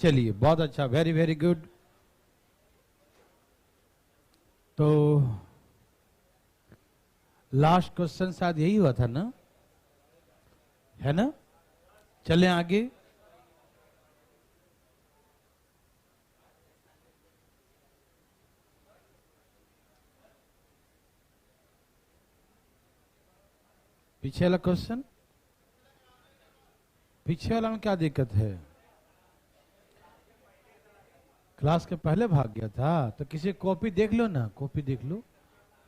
चलिए बहुत अच्छा, वेरी वेरी गुड। तो लास्ट क्वेश्चन शायद यही हुआ था ना, है ना? चलें आगे। पीछे वाला क्वेश्चन, पीछे वाला में क्या दिक्कत है? क्लास के पहले भाग गया था तो किसी कॉपी देख लो ना, कॉपी देख लो,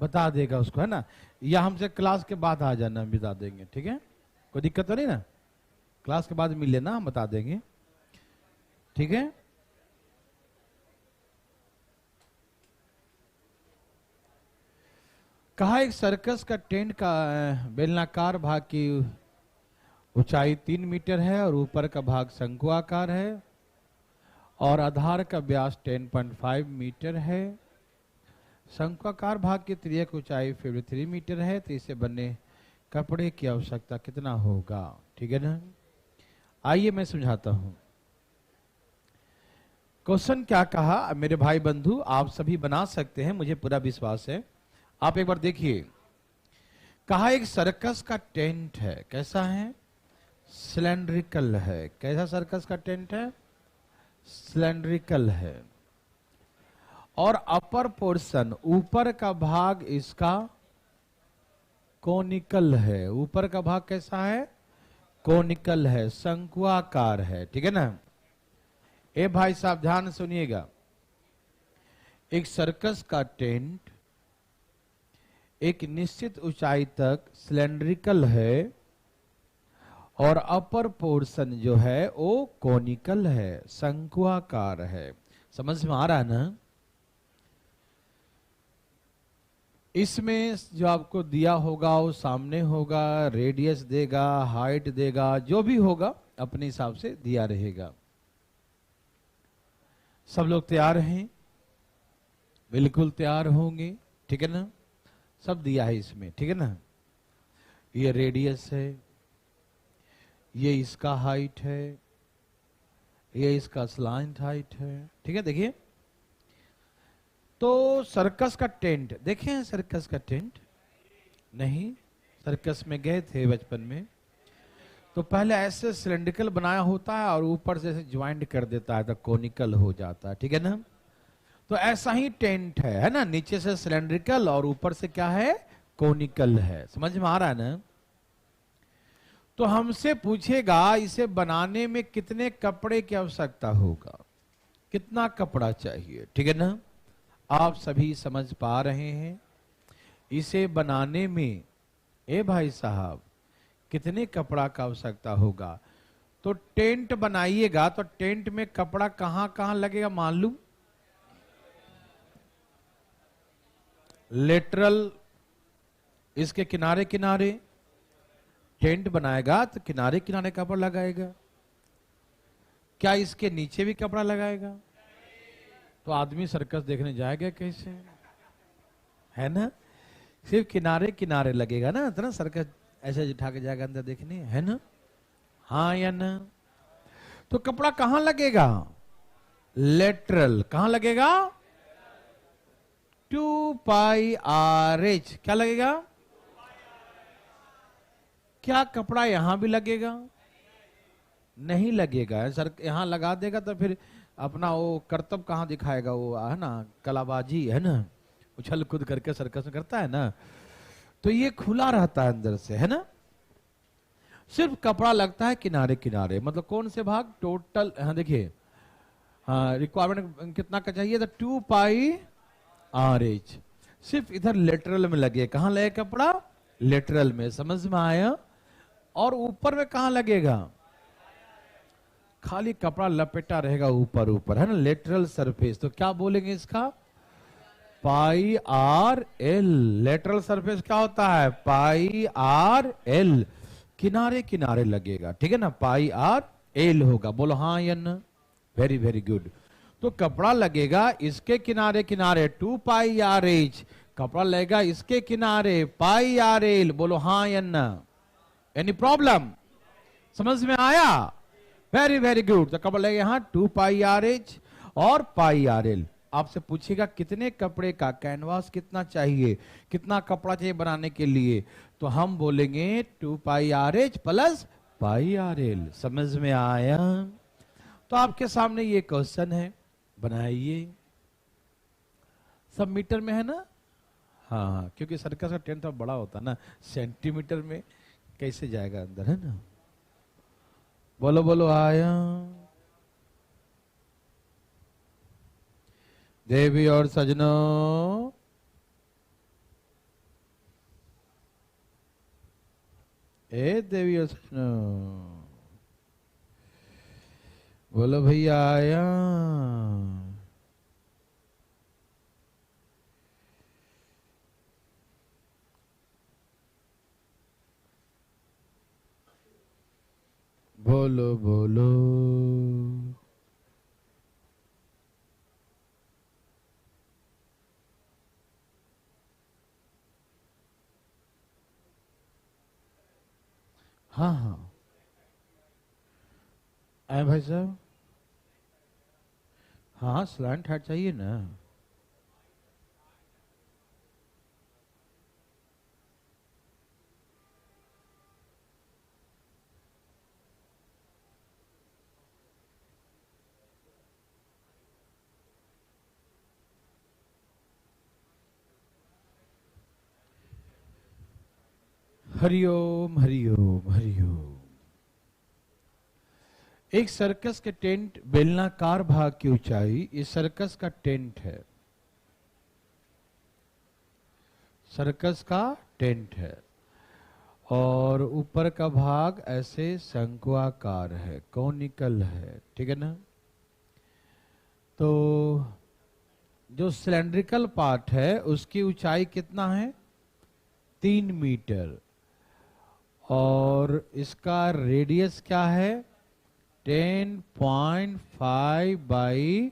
बता देगा उसको, है ना? या हमसे क्लास के बाद आ जाना, हम बता देंगे, ठीक है? कोई दिक्कत तो नहीं ना? क्लास के बाद मिल लेना, हम बता देंगे, ठीक है? कहा एक सर्कस का टेंट का बेलनाकार भाग की ऊंचाई 3 मीटर है और ऊपर का भाग शंकु आकार है और आधार का व्यास 10.5 मीटर है। शंक्वाकार भाग की त्रिज्यक ऊंचाई 53 मीटर है, तो इसे बनने कपड़े की आवश्यकता कितना होगा? ठीक है ना? आइए मैं समझाता हूं। क्वेश्चन क्या कहा मेरे भाई बंधु, आप सभी बना सकते हैं, मुझे पूरा विश्वास है। आप एक बार देखिए, कहा एक सर्कस का टेंट है, कैसा है? सिलेंड्रिकल है। कैसा सर्कस का टेंट है? सिलेंड्रिकल है। और अपर पोर्शन, ऊपर का भाग इसका कोनिकल है। ऊपर का भाग कैसा है? कोनिकल है, शंक्वाकार है, ठीक है ना? ए भाई साहब ध्यान सुनिएगा, एक सर्कस का टेंट एक निश्चित ऊंचाई तक सिलेंड्रिकल है और अपर पोर्शन जो है वो कोनिकल है, शंक्वाकार है। समझ में आ रहा है ना? इसमें जो आपको दिया होगा वो सामने होगा, रेडियस देगा, हाइट देगा, जो भी होगा अपने हिसाब से दिया रहेगा। सब लोग तैयार हैं? बिल्कुल तैयार होंगे, ठीक है ना? सब दिया है इसमें, ठीक है ना? ये रेडियस है, ये इसका हाइट है, ये इसका स्लाइंट हाइट है, ठीक है? देखिए, तो सर्कस का टेंट देखें, सर्कस का टेंट नहीं, सर्कस में गए थे बचपन में, तो पहले ऐसे सिलेंड्रिकल बनाया होता है और ऊपर से ज्वाइंट कर देता है तो कोनिकल हो जाता है, ठीक है ना? तो ऐसा ही टेंट है ना? नीचे से सिलेंड्रिकल और ऊपर से क्या है? कोनिकल है। समझ में आ रहा है ना? तो हमसे पूछेगा इसे बनाने में कितने कपड़े की आवश्यकता होगा, कितना कपड़ा चाहिए, ठीक है ना? आप सभी समझ पा रहे हैं? इसे बनाने में ए भाई साहब कितने कपड़ा का आवश्यकता होगा? तो टेंट बनाइएगा तो टेंट में कपड़ा कहां कहां लगेगा मालूम? लेटरल, इसके किनारे किनारे टेंट बनाएगा तो किनारे किनारे कपड़ा लगाएगा। क्या इसके नीचे भी कपड़ा लगाएगा? तो आदमी सर्कस देखने जाएगा कैसे? है ना? सिर्फ किनारे किनारे लगेगा ना, तो ना सर्कस ऐसे उठा के जाएगा अंदर देखने, है ना? हाँ या ना? तो कपड़ा कहां लगेगा? लेटरल। कहां लगेगा? 2πRH। क्या लगेगा? क्या कपड़ा यहां भी लगेगा? नहीं लगेगा। सर यहां लगा देगा तो फिर अपना वो करतब कहां दिखाएगा? वो है ना, कलाबाजी, है ना, उछल कूद करके सर्कस में करता है ना, तो ये खुला रहता है अंदर से, है ना? सिर्फ कपड़ा लगता है किनारे किनारे। मतलब कौन से भाग? टोटल, हाँ देखिए, हाँ रिक्वायरमेंट कितना का चाहिए था? 2πRH। सिर्फ इधर लेटरल में लगे। कहां लगे कपड़ा? लेटरल में। समझ में आया? और ऊपर में कहां लगेगा? खाली कपड़ा लपेटा रहेगा ऊपर ऊपर, है ना, लेटरल सरफेस। तो क्या बोलेंगे इसका? πRL। लेटरल सरफेस क्या होता है? πRL। किनारे किनारे लगेगा, ठीक है ना? πRL होगा। बोलो हाँ या ना? Very very good. तो कपड़ा लगेगा इसके किनारे किनारे 2πRH, कपड़ा लगेगा इसके किनारे πRL। बोलो हाँ या ना? Any problem? समझ में आया? Very very good. तो कब लगेगा यहाँ 2 पाई आर एच और पाई आर एल। आपसे पूछेगा कितने कपड़े का कैनवास कितना चाहिए, कितना कपड़ा चाहिए बनाने के लिए, तो हम बोलेंगे 2 pi R H plus pi R L. समझ में आया? तो आपके सामने ये क्वेश्चन है, बनाइए। सब मीटर में है ना? हाँ, क्योंकि सर्कस का टेंट तो बड़ा होता है ना, सेंटीमीटर में कैसे जाएगा अंदर, है ना? बोलो बोलो आया। देवी और सजनों, ए देवी और सजनों, बोलो भैया आया। बोलो बोलो। हाँ हाँ, आए भाई साहब। हाँ, स्लैंट हाइट चाहिए ना। हरिओम हरिओम हरिओम। एक सर्कस के टेंट बेलनाकार भाग की ऊंचाई, इस सर्कस का टेंट है, सर्कस का टेंट है, और ऊपर का भाग ऐसे शंक्वाकार है, कॉनिकल है, ठीक है ना? तो जो सिलेंड्रिकल पार्ट है उसकी ऊंचाई कितना है? 3 मीटर, और इसका रेडियस क्या है? 10.5 बाई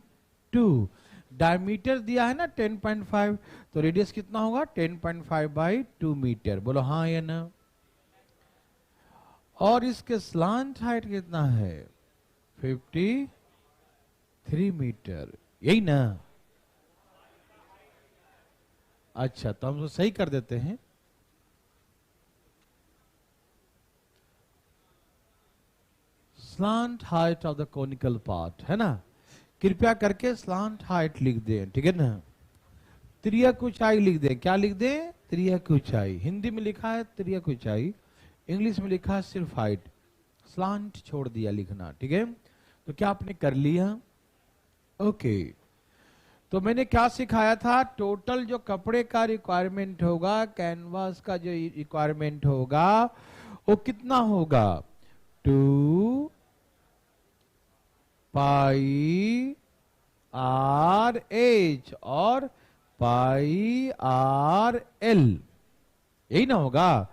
2। डायमीटर दिया है ना 10.5, तो रेडियस कितना होगा? 10.5 बाई 2 मीटर। बोलो हाँ या ना? और इसके स्लांट हाइट कितना है? 53 मीटर, यही ना? अच्छा, तो हम तो सही कर देते हैं। Slant height of the conical part, है ना? कृपया करके स्लांट हाइट लिख दें, ठीक है ना? त्रियक ऊंचाई लिख दें। क्या लिख दें? त्रियक ऊंचाई। हिंदी में लिखा है त्रियक ऊंचाई, इंग्लिश में लिखा है सिर्फ हाइट, स्लांट छोड़ दिया लिखना, ठीक है? तो क्या आपने कर लिया? ओके। तो मैंने क्या सिखाया था? टोटल जो कपड़े का रिक्वायरमेंट होगा, कैनवास का जो रिक्वायरमेंट होगा, वो कितना होगा? 2 पाई आर एच और पाई आर एल, यही ना होगा?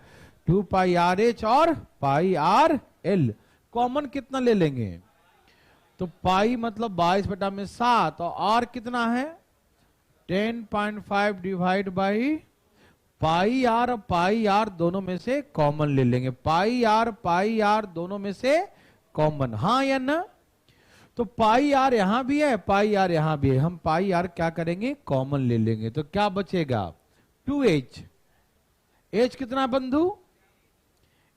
2 पाई आर एच और पाई आर एल। कॉमन कितना ले लेंगे? तो पाई मतलब 22/7, और आर कितना है? 10.5 डिवाइड बाई पाई आर। और पाई आर दोनों में से कॉमन ले लेंगे, पाई आर दोनों में से कॉमन, हाँ या ना? तो पाई आर यहां भी है, पाई आर यहां भी है, हम पाई आर क्या करेंगे? कॉमन ले लेंगे। तो क्या बचेगा? 2h। h कितना है बंधु?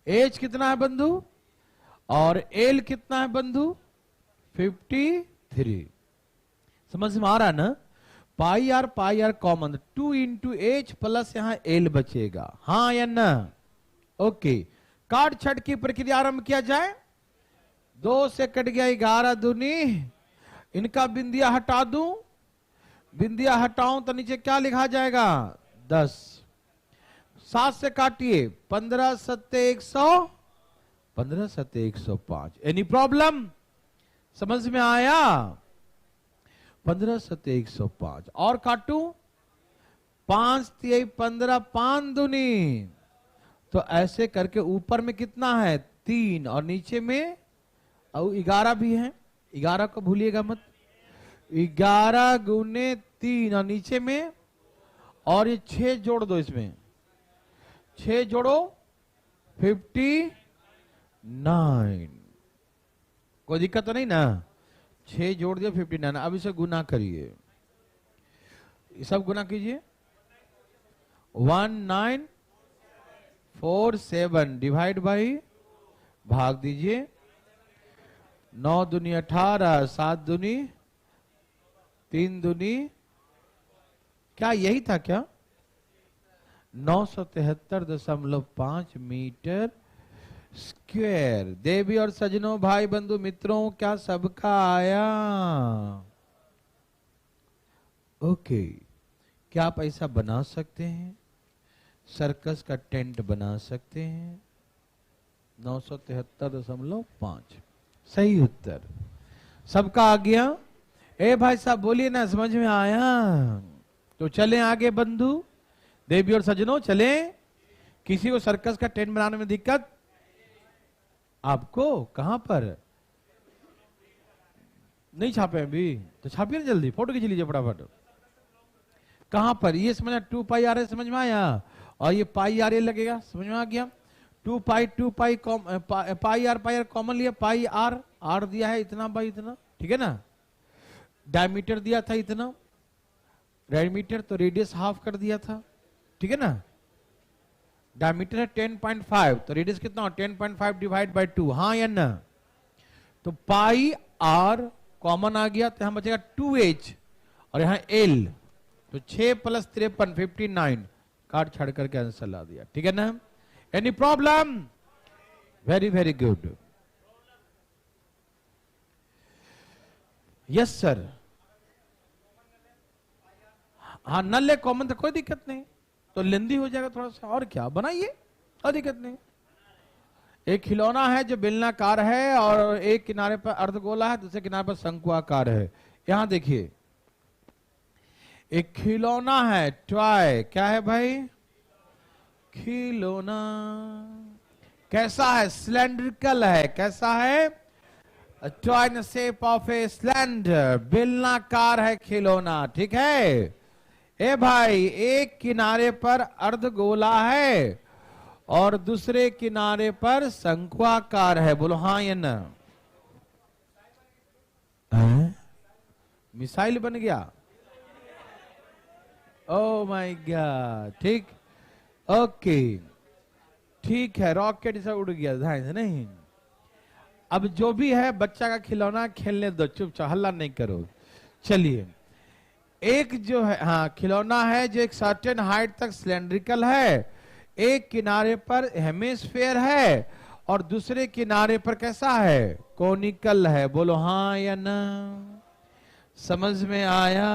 h कितना है बंधु? और l कितना है बंधु? 53। समझ में आ रहा है ना? Pi R common, 2 into H plus यहां l बचेगा, हाँ या ना? ओके। काट छट की प्रक्रिया आरंभ किया जाए। 2 से कट गया 11 दूनी, इनका बिंदिया हटा दूं, बिंदिया हटाऊं तो नीचे क्या लिखा जाएगा? 10। 7 से काटिए, 15 सत्ते 100, 15 सत्ते 105। Any problem? समझ में आया? 15 सत्ते 105। और काटू, 5 तिहाई 15, 5 दूनी, तो ऐसे करके ऊपर में कितना है? 3, और नीचे में और 11 भी है, 11 को भूलिएगा मत। 11 गुने 3, और नीचे में, और ये 6 जोड़ दो, इसमें 6 जोड़ो, 59। कोई दिक्कत तो नहीं ना? 6 जोड़ दिया 59। अब इसे गुना करिए, सब गुना कीजिए। 1947 डिवाइड बाई, भाग दीजिए। 9 दूनी 18, 7 दूनी 3 दूनी, क्या यही था क्या? 973.5 मीटर स्क्वायर। देवी और सजनों, भाई बंधु मित्रों, क्या सबका आया? ओके। क्या आप ऐसा बना सकते हैं? सर्कस का टेंट बना सकते हैं। 973.5 सही उत्तर। सबका आ गया? ए भाई साहब बोलिए ना, समझ में आया? तो चलें आगे बंधु, देवी और सजनों चलें। किसी को सर्कस का टेंट बनाने में दिक्कत? आपको कहां पर? नहीं छापे अभी तो छापिए ना जल्दी, फोटो खींच लीजिए फटाफट। कहां पर? ये समझ 2 पाई आर ए समझ में आया, और ये पाई आर ए लगेगा, समझ में आ गया? 2 पाई पाई आर कॉमन लिया, पाई आर, आर दिया है इतना बाई इतना, ठीक है ना? डायमीटर दिया था इतना, डायमीटर तो रेडियस हाफ कर दिया था, ठीक है ना? डायमीटर है 10.5, तो रेडियस कितना? 10.5 डिवाइड बाय 2, हाँ या ना? तो पाई आर कॉमन आ गया, तो यहां बचेगा 2h और यहां l, तो 6 + 53 59, काट छाड़ करके आंसर ला दिया, ठीक है ना? Any problem? Very very good. Yes sir. हाँ नल्ले कॉमन तो कोई दिक्कत नहीं, तो लेंदी हो जाएगा थोड़ा सा, और क्या बनाइए, कोई दिक्कत नहीं। एक खिलौना है जो बेलनाकार है और एक किनारे पर अर्धगोला है, दूसरे किनारे पर शंकुआकार है। यहां देखिए, एक खिलौना है, टॉय, क्या है भाई? खिलौना। कैसा है? सिलेंड्रिकल है। कैसा है? Toy in shape of a cylinder, बेलनाकार है खिलौना, ठीक है? ए भाई, एक किनारे पर अर्धगोला है और दूसरे किनारे पर शंकुआकार है, बोलो हाँ या ना? मिसाइल बन गया? ओ माय गॉड, ठीक, ओके, ठीक है, रॉकेट से उड़ गया, ध्यान से नहीं। अब जो भी है बच्चा का खिलौना, खेलने दो, चुपचाप हल्ला नहीं करो। चलिए, एक जो है, हाँ खिलौना है जो एक सर्टेन हाइट तक सिलेंड्रिकल है, एक किनारे पर हेमिस्फेयर है और दूसरे किनारे पर कैसा है? कोनिकल है, बोलो हाँ या ना? समझ में आया?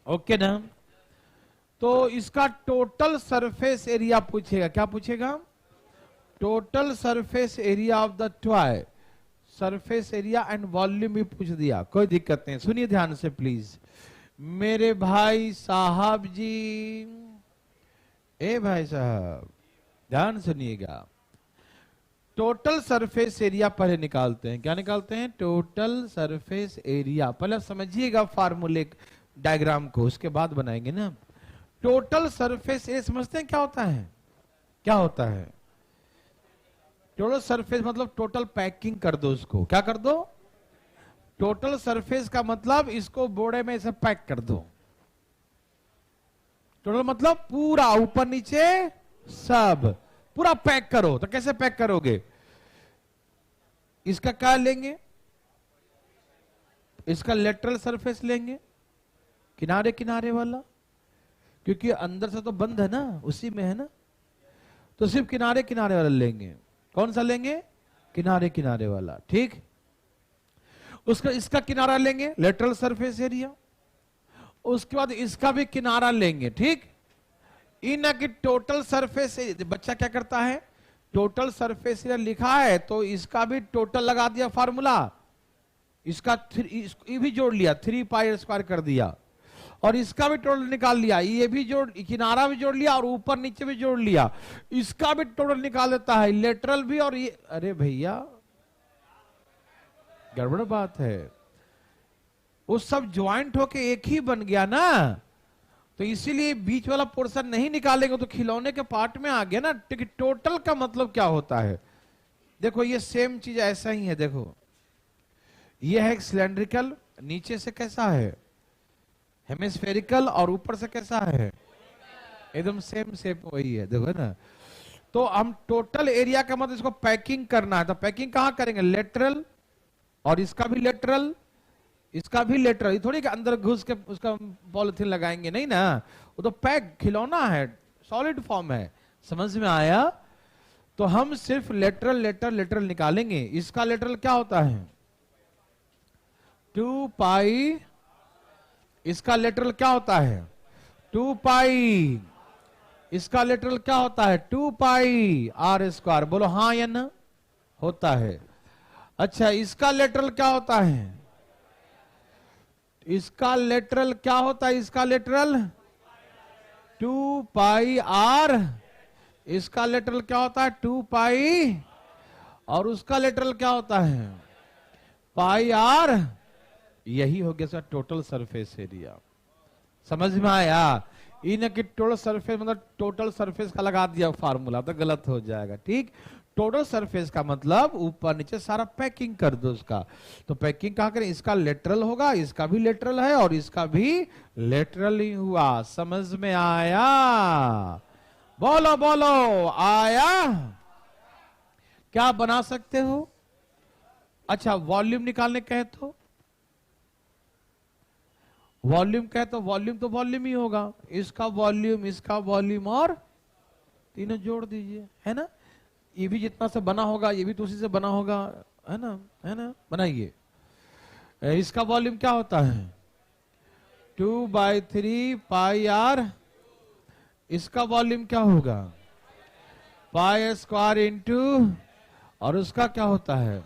ओके ना? तो इसका टोटल सरफेस एरिया पूछेगा, क्या पूछेगा? Total surface area of the toy, surface area and volume भी पूछ दिया, कोई दिक्कत नहीं। सुनिए ध्यान से प्लीज मेरे भाई साहब जी, ए भाई साहब ध्यान सुनिएगा। टोटल सरफेस एरिया पहले निकालते हैं। क्या निकालते हैं? Total surface area. पहले समझिएगा फार्मूले डायग्राम को, उसके बाद बनाएंगे ना। टोटल सरफेस एरिया समझते हैं क्या होता है? क्या होता है टोटल सरफेस? मतलब टोटल पैकिंग कर दो उसको। क्या कर दो? टोटल सरफेस का मतलब इसको बोड़े में ऐसे पैक कर दो। टोटल मतलब पूरा, ऊपर नीचे सब पूरा पैक करो। तो कैसे पैक करोगे? इसका क्या लेंगे? इसका लेटरल सरफेस लेंगे, किनारे किनारे वाला, क्योंकि अंदर से तो बंद है ना, उसी में है ना, तो सिर्फ किनारे किनारे वाला लेंगे। कौन सा लेंगे? किनारे किनारे वाला, ठीक। उसका इसका किनारा लेंगे, लेटरल सरफेस एरिया। उसके बाद इसका भी किनारा लेंगे, ठीक। इन की टोटल सरफेस एरिया, बच्चा क्या करता है, टोटल सरफेस एरिया लिखा है तो इसका भी टोटल लगा दिया फार्मूला, इसका ये भी जोड़ लिया, 3 पाई स्क्वायर कर दिया, और इसका भी टोटल निकाल लिया, ये भी जोड़, किनारा भी जोड़ लिया और ऊपर नीचे भी जोड़ लिया, इसका भी टोटल निकाल देता है, लेटरल भी और ये। अरे भैया गड़बड़ बात है, वो सब ज्वाइंट होके एक ही बन गया ना, तो इसीलिए बीच वाला पोर्शन नहीं निकालेंगे तो खिलौने के पार्ट में आ गया ना। टोटल का मतलब क्या होता है? देखो ये सेम चीज ऐसा ही है, देखो ये है सिलेंड्रिकल, नीचे से कैसा है हेमिस्फेरिकल, और ऊपर से कैसा है एकदम सेम शेप वही है, देखो है ना। तो हम टोटल एरिया का मतलब इसको पैकिंग करना है, तो पैकिंग कहां करेंगे, लेटरल, और इसका भी लेटरल, इसका भी लेटरल, थोड़ी के अंदर घुस के उसका पॉलिथीन लगाएंगे, नहीं ना, वो तो पैक खिलौना है, सॉलिड फॉर्म है, समझ में आया। तो हम सिर्फ लेटरल लेटरल लेटरल निकालेंगे। इसका लेटरल क्या होता है 2 पाई, इसका लेटरल क्या होता है 2 पाई, इसका लेटरल क्या होता है 2 पाई आर स्क्वायर, बोलो हाँ या ना, होता है। अच्छा इसका लेटरल क्या होता है, इसका लेटरल क्या होता है, इसका लेटरल 2 पाई आर, इसका लेटरल क्या होता है 2 पाई, और उसका लेटरल क्या होता है पाई आर, यही हो गया सर टोटल सरफेस एरिया। समझ में आया, इन की टोटल सरफेस मतलब टोटल सरफेस का लगा दिया फार्मूला तो गलत हो जाएगा, ठीक। टोटल सरफेस का मतलब ऊपर नीचे सारा पैकिंग कर दो उसका। तो पैकिंग कहां करें, इसका लेटरल होगा, इसका भी लेटरल है और इसका भी लेटरल ही हुआ। समझ में आया, बोलो बोलो आया। क्या बना सकते हो, अच्छा वॉल्यूम निकालने कहे तो वॉल्यूम कहे तो वॉल्यूम तो वॉल्यूम ही होगा, इसका वॉल्यूम और तीनों जोड़ दीजिए, है ना। ये भी जितना से बना होगा ये भी तो उसी से बना होगा, है ना, है ना, बनाइए। इसका वॉल्यूम क्या होता है 2/3 पाई आर, इसका वॉल्यूम क्या होगा पाई स्क्वायर इंटू, और उसका क्या होता है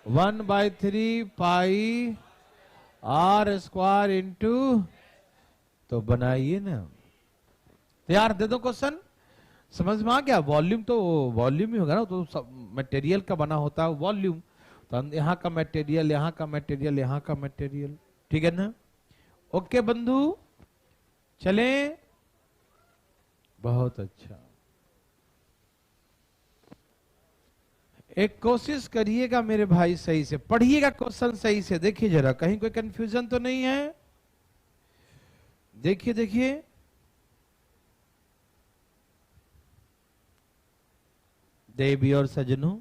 1/3 पाई आर स्क्वायर इंटू, तो बनाइए ना। तो यार दे दो क्वेश्चन, समझ में आ गया। वॉल्यूम तो वॉल्यूम ही होगा ना, तो मटेरियल का बना होता है वॉल्यूम, तो यहाँ का मटेरियल, यहाँ का मटेरियल, यहाँ का मटेरियल, ठीक है ना। ओके बंधु, चले, बहुत अच्छा। एक कोशिश करिएगा मेरे भाई, सही से पढ़िएगा क्वेश्चन, सही से देखिए जरा, कहीं कोई कंफ्यूजन तो नहीं है। देखिए देखिए, देवी और सजनों,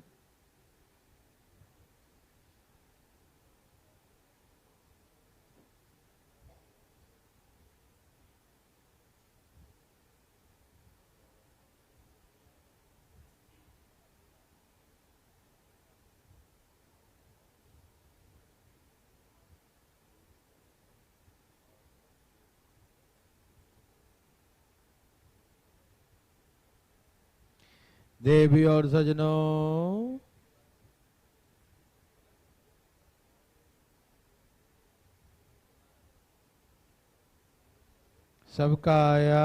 देवी और सजनों, सबका आया,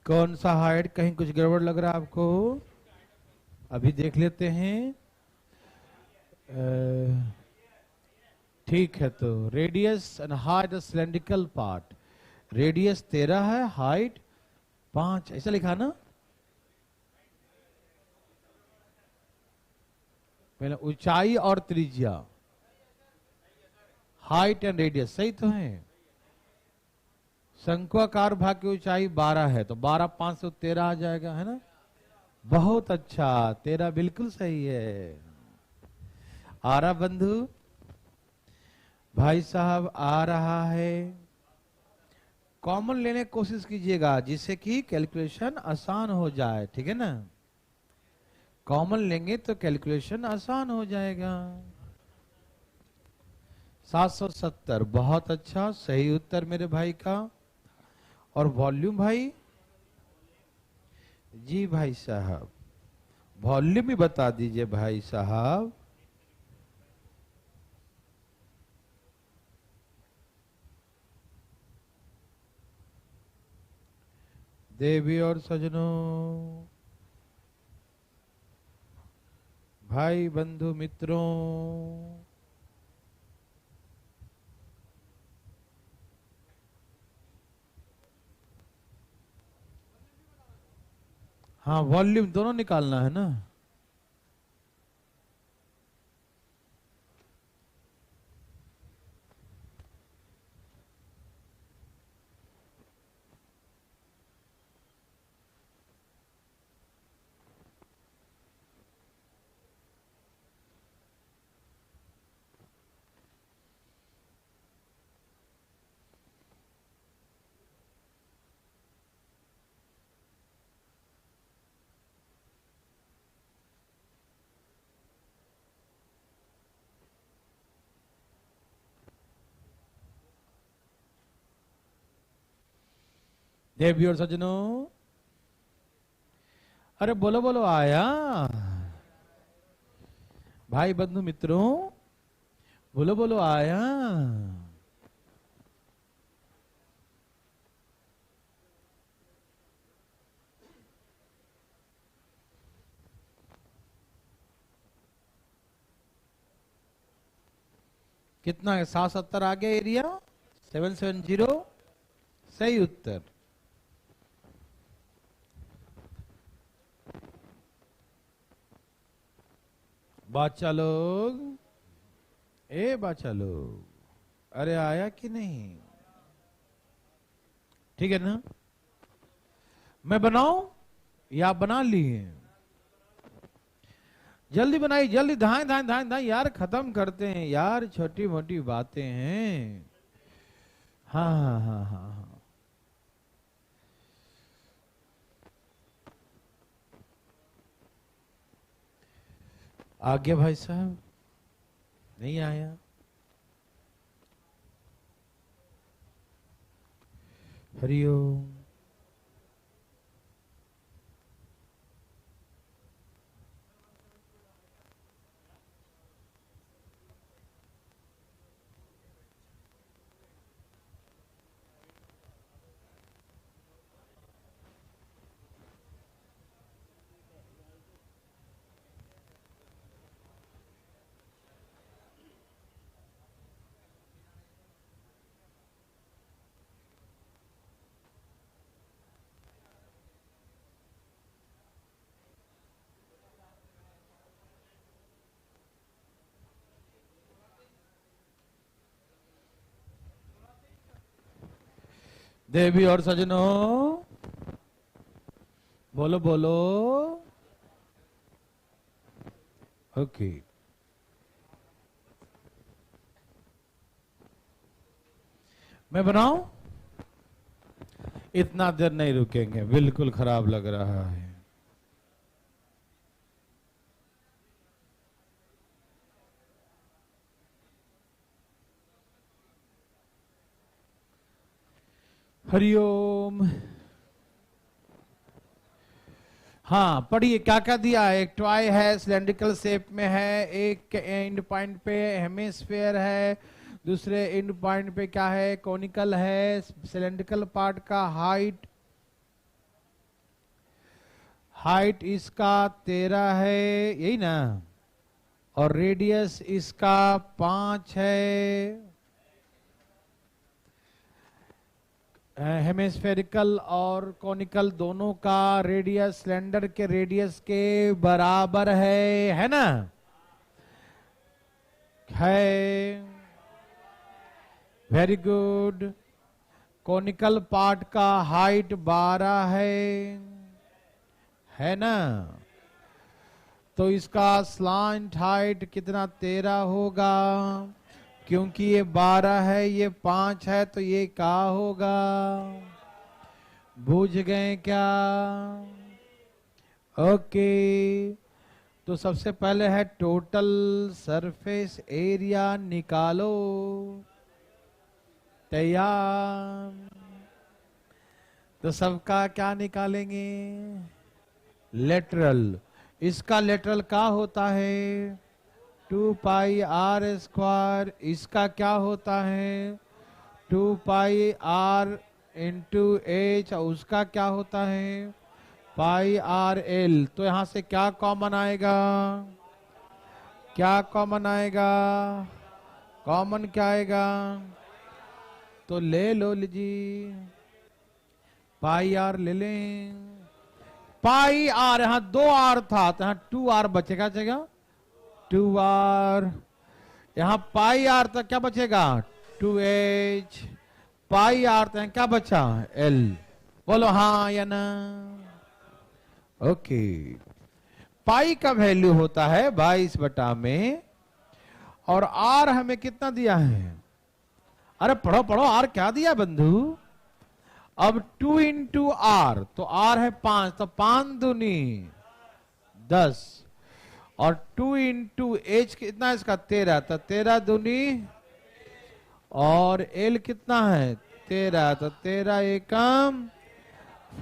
कौन सा हाइट, कहीं कुछ गड़बड़ लग रहा है आपको, अभी देख लेते हैं। ठीक है, तो radius and height cylindrical part, radius 13 है, हाइट 5, ऐसा लिखा ना, पहले ऊंचाई और त्रिज्या, हाइट एंड रेडियस सही तो है। शंक्वाकार भाग की ऊंचाई 12 है, तो 12 5 से 13 आ जाएगा, है ना। बहुत अच्छा, 13 बिल्कुल सही है। आ रहा बंधु, भाई साहब आ रहा है। कॉमन लेने की कोशिश कीजिएगा जिससे कि कैलकुलेशन आसान हो जाए, ठीक है ना। कॉमन लेंगे तो कैलकुलेशन आसान हो जाएगा। 770, बहुत अच्छा, सही उत्तर मेरे भाई का। और वॉल्यूम भाई, जी भाई साहब वॉल्यूम ही बता दीजिए भाई साहब। देवी और सजनों, भाई बंधु मित्रों, हाँ वॉल्यूम दोनों निकालना है ना। देवी और सजनों, अरे बोलो बोलो आया। भाई बंधु मित्रों, बोलो बोलो आया। कितना है? 770 आ गया एरिया। 770 सही उत्तर। बाचा लोग, बाचा लोग, अरे आया कि नहीं? ठीक है ना? मैं बनाऊं या आप बना लिए? जल्दी बनाई, जल्दी, धाए धाए धाए धाए यार, खत्म करते हैं यार, छोटी मोटी बातें हैं। हाँ हाँ हाँ हाँ हाँ। आ गया भाई साहब? नहीं आया? हरिओम। देवी और सजनों, बोलो बोलो। ओके, मैं बनाऊं? इतना देर नहीं रुकेंगे, बिल्कुल खराब लग रहा है। हरिओम। हाँ पढ़िए, क्या क्या दिया है? एक टॉय है, सिलेंड्रिकल शेप में है, एक एंड पॉइंट पे हेमिस्फेयर है, दूसरे एंड पॉइंट पे क्या है? कॉनिकल है। सिलेंड्रिकल पार्ट का हाइट इसका 13 है, यही ना? और रेडियस इसका 5 है। हेमिस्फेरिकल और कॉनिकल दोनों का रेडियस सिलेंडर के रेडियस के बराबर है ना? है, वेरी गुड। कॉनिकल पार्ट का हाइट 12 है ना? तो इसका स्लांट हाइट कितना? 13 होगा, क्योंकि ये 12 है, ये 5 है, तो ये क्या होगा? बूझ गए क्या? ओके, तो सबसे पहले है टोटल सरफेस एरिया निकालो। तैयार? तो सबका क्या निकालेंगे? लेटरल। इसका लेटरल क्या होता है? 2 पाई आर स्क्वायर। इसका क्या होता है? 2 पाई आर इंटू एच, उसका क्या होता है पाई आर एल। तो यहां से क्या कॉमन आएगा, क्या कॉमन आएगा, कॉमन क्या आएगा, तो ले लो लीजिए पाई आर ले लें। पाई आर, यहां 2 आर था तो यहां 2 आर बचेगा, जगह 2 आर। यहां पाई आर तक क्या बचेगा 2H, पाई आर तक क्या बचा L। बोलो हाँ या ना। ओके, पाई का वैल्यू होता है 22/में, और आर हमें कितना दिया है, अरे पढ़ो पढ़ो, आर क्या दिया बंधु। अब 2 इंटू आर, तो आर है 5, तो 5 दूनी 10, और 2 इंटू एच कितना इसका 13, तो 13 दूनी, और एल कितना है 13, तो 13 एकम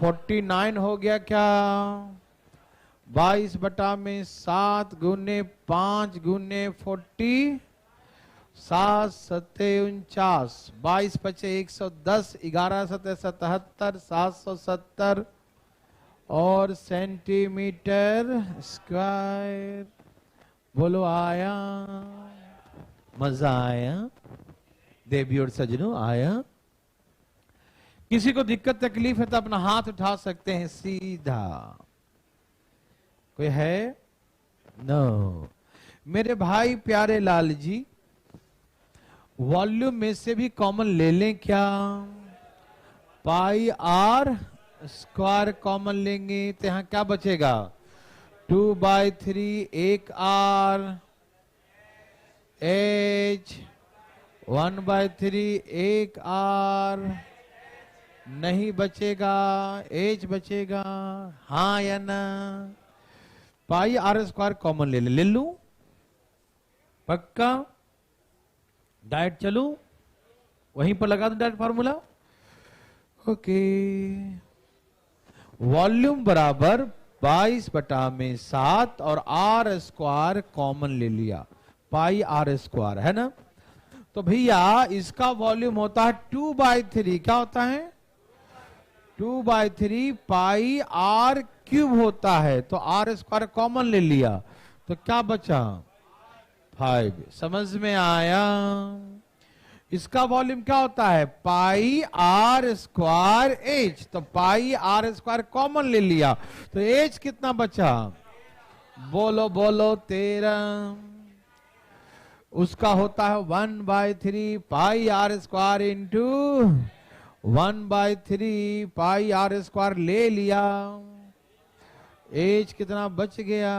49 हो गया क्या। 22/में 7 गुने 5 गुने 40, 7 सत्ते 49, 22 पचे 110, 11 सत्ते 77, 770 और सेंटीमीटर स्क्वायर। बोलो आया, मजा आया देवी और सजनों, आया। किसी को दिक्कत तकलीफ है तो अपना हाथ उठा सकते हैं सीधा, कोई है नो। मेरे भाई प्यारे लाल जी, वॉल्यूम में से भी कॉमन ले लें क्या, पाई आर स्क्वायर कॉमन लेंगे तो यहां क्या बचेगा 2/3, 1 आर, H 1/3, 1 आर, नहीं बचेगा, H बचेगा, हाँ या ना। पाई आर स्क्वायर कॉमन ले लू, पक्का। डायरेक्ट चलू, वहीं पर लगा दो डायरेक्ट फार्मूला। ओके, वॉल्यूम बराबर 22/में 7 और आर स्क्वायर कॉमन ले लिया, पाई आर स्क्वायर है ना। तो भैया इसका वॉल्यूम होता है 2/3, क्या होता है 2/3 पाई आर क्यूब होता है, तो आर स्क्वायर कॉमन ले लिया तो क्या बचा 5। समझ में आया। इसका वॉल्यूम क्या होता है पाई आर स्क्वायर एच, तो पाई आर स्क्वायर कॉमन ले लिया तो एच कितना बचा, बोलो बोलो 13। उसका होता है 1/3 pi are square into 1/3 pi are square ले लिया, एच कितना बच गया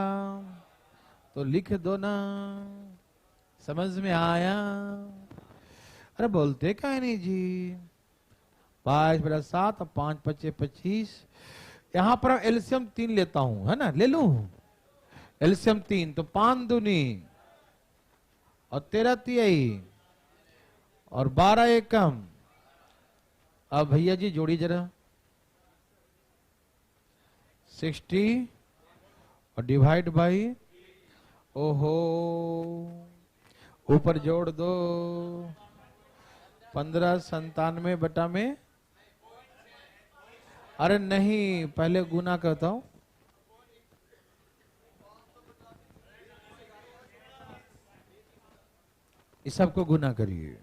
तो लिख दो ना। समझ में आया। अरे बोलते क्या है नहीं जी। 5/7 और 5 × 5 = 25। यहां पर एलसीएम 3 लेता हूं, है ना, ले लू एलसीएम 3, तो 5 दूनी और 13 तिहाई और 12 एकम। अब भैया जी जोड़ी जरा 60 और डिवाइड बाई, ओहो ऊपर जोड़ दो 1597/में। अरे नहीं, पहले गुना करता हूं। इस सबको गुना करिए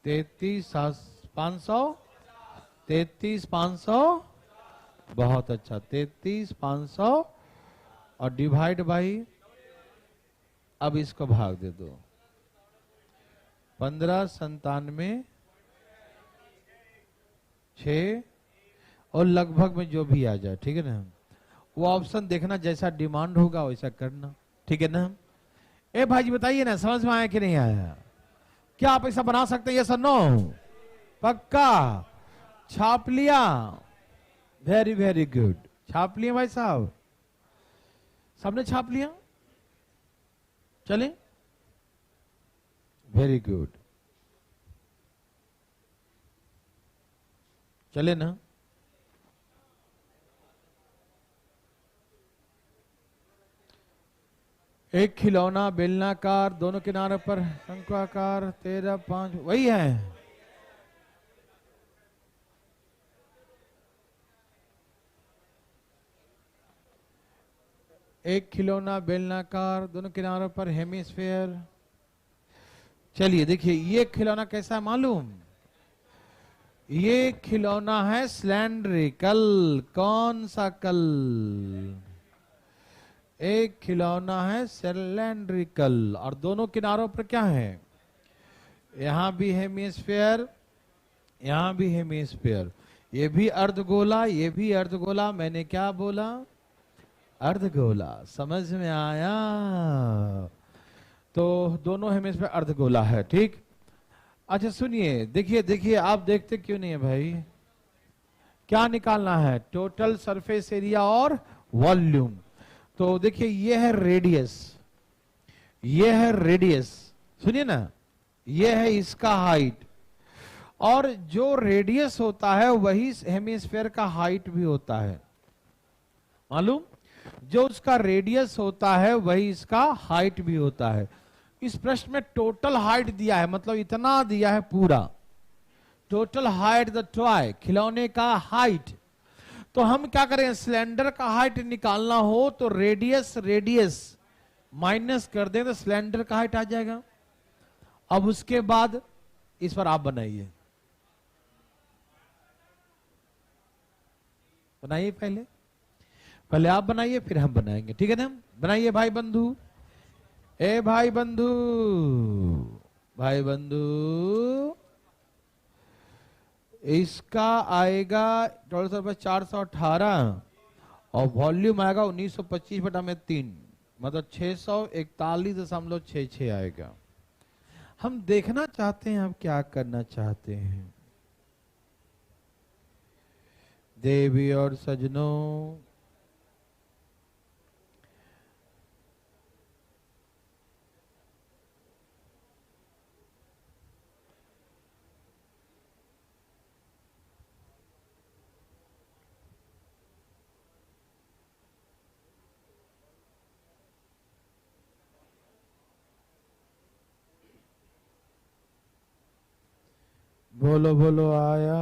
33,500, 33,500, बहुत अच्छा 33,500 और डिवाइड बाई, अब इसको भाग दे दो 1597 6 और लगभग में जो भी आ जाए, ठीक है ना। वो ऑप्शन देखना, जैसा डिमांड होगा वैसा करना, ठीक है ना। ए भाई जी बताइए ना, समझ में आया कि नहीं आया। क्या आप ऐसा बना सकते हैं, यस और नो, पक्का छाप लिया, वेरी वेरी गुड, छाप लिया भाई साहब, सबने छाप लिया, चले वेरी गुड, चले ना। एक खिलौना बेलनाकार, दोनों किनारों पर शंक्वाकार, 13, 5 वही है। एक खिलौना बेलनाकार, दोनों किनारों पर हेमिस्फेयर। चलिए देखिए ये खिलौना कैसा है मालूम? ये खिलौना है सिलेंड्रिकल। कौन सा कल? एक खिलौना है सिलेंड्रिकल और दोनों किनारों पर क्या है? यहां भी हेमिस्फेयर, यहां भी हेमिस्फेयर। ये भी अर्धगोला, ये भी अर्धगोला। मैंने क्या बोला? अर्धगोला। समझ में आया? तो दोनों हेमिस्फेयर अर्धगोला है, ठीक। अच्छा सुनिए, देखिए देखिए, आप देखते क्यों नहीं है भाई? क्या निकालना है? टोटल सरफेस एरिया और वॉल्यूम। तो देखिए ये है रेडियस, ये है रेडियस, सुनिए ना, ये है इसका हाइट। और जो रेडियस होता है वही हेमिस्फेयर का हाइट भी होता है, मालूम? जो उसका रेडियस होता है वही इसका हाइट भी होता है। इस प्रश्न में टोटल हाइट दिया है, मतलब इतना दिया है पूरा। टोटल हाइट द टॉय, खिलौने का हाइट। तो हम क्या करें? सिलेंडर का हाइट निकालना हो तो रेडियस रेडियस माइनस कर दें तो सिलेंडर का हाइट आ जाएगा। अब उसके बाद इस पर आप बनाइए, बनाइए पहले, पहले आप बनाइए फिर हम बनाएंगे, ठीक है ना? बनाइए भाई बंधु। ए भाई बंधु, भाई बंधु, इसका आएगा टोटल सरफेस 418 और वॉल्यूम आएगा 1925/3, मतलब 641.66 आएगा। हम देखना चाहते हैं आप क्या करना चाहते हैं। देवी और सजनों, बोलो बोलो आया।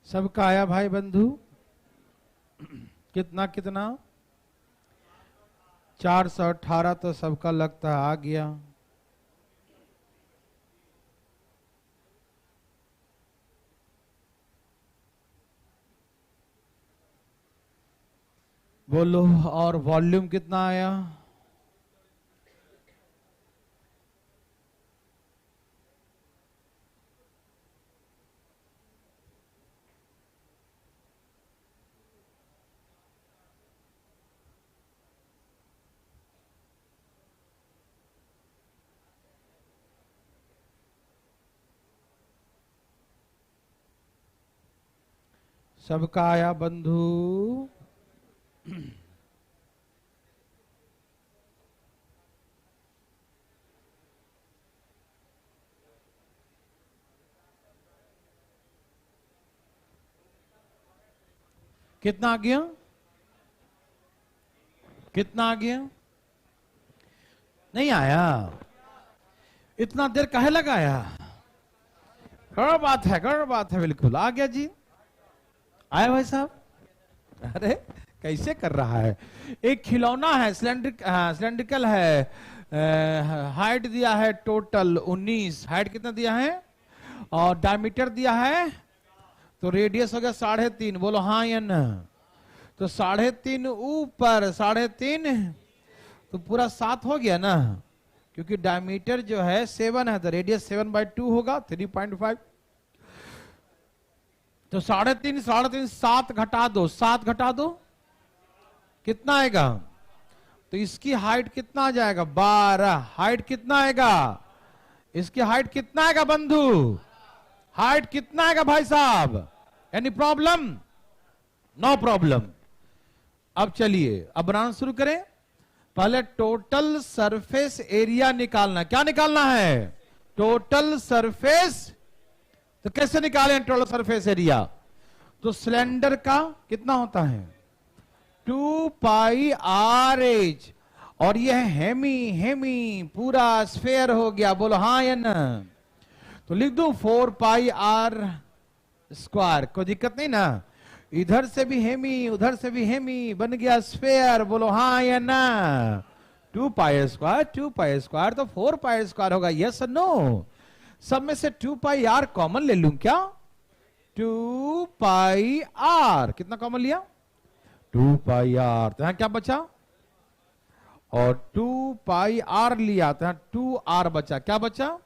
सबका आया भाई बंधु? कितना कितना? 418 तो सबका लगता है आ गया। बोलो, और वॉल्यूम कितना आया? सबका आया बंधु? कितना आ गया? कितना आ गया? नहीं आया। इतना देर काहे लगाया? गड़बड़ बात है, गड़बड़ बात है। बिल्कुल आ गया जी। आया भाई साहब? अरे कैसे कर रहा है? एक खिलौना है, सिलेंड्रिकल है, हाइट दिया है टोटल 19, हाइट कितना दिया है और डायमीटर दिया है, तो रेडियस हो गया 3.5। बोलो हाँ या ना? तो 3.5 ऊपर 3.5 तो पूरा 7 हो गया ना, क्योंकि डायमीटर जो है 7 है तो रेडियस 7/2 होगा 3.5। तो 3.5 7 घटा दो, 7 घटा दो कितना आएगा? तो इसकी हाइट कितना आ जाएगा? 12। हाइट कितना आएगा? इसकी हाइट कितना आएगा बंधु? हाइट कितना आएगा भाई साहब? Any problem? No problem. अब चलिए अब बनाना शुरू करें। पहले टोटल सरफेस एरिया निकालना। क्या निकालना है? Total surface. तो कैसे निकालें टोटल सरफेस एरिया? तो सिलेंडर का कितना होता है? 2 पाई आर एच, और यह हेमी पूरा स्फेयर हो गया। बोलो हाँ या ना? तो लिख दूं 4 पाई आर स्क्वायर, कोई दिक्कत नहीं ना? इधर से भी हेमी उधर से भी हेमी, बन गया स्फेयर। बोलो हाँ या ना? 2 पाई स्क्वायर तो 4 पाई स्क्वायर होगा। यस और नो? सब में से 2 पाई आर कॉमन ले लूं क्या? 2 पाई आर कितना कॉमन लिया? 2 पाई आर। तो यहां क्या बचा? और 2 पाई आर लिया तो यहां 2 आर बचा। क्या बचा?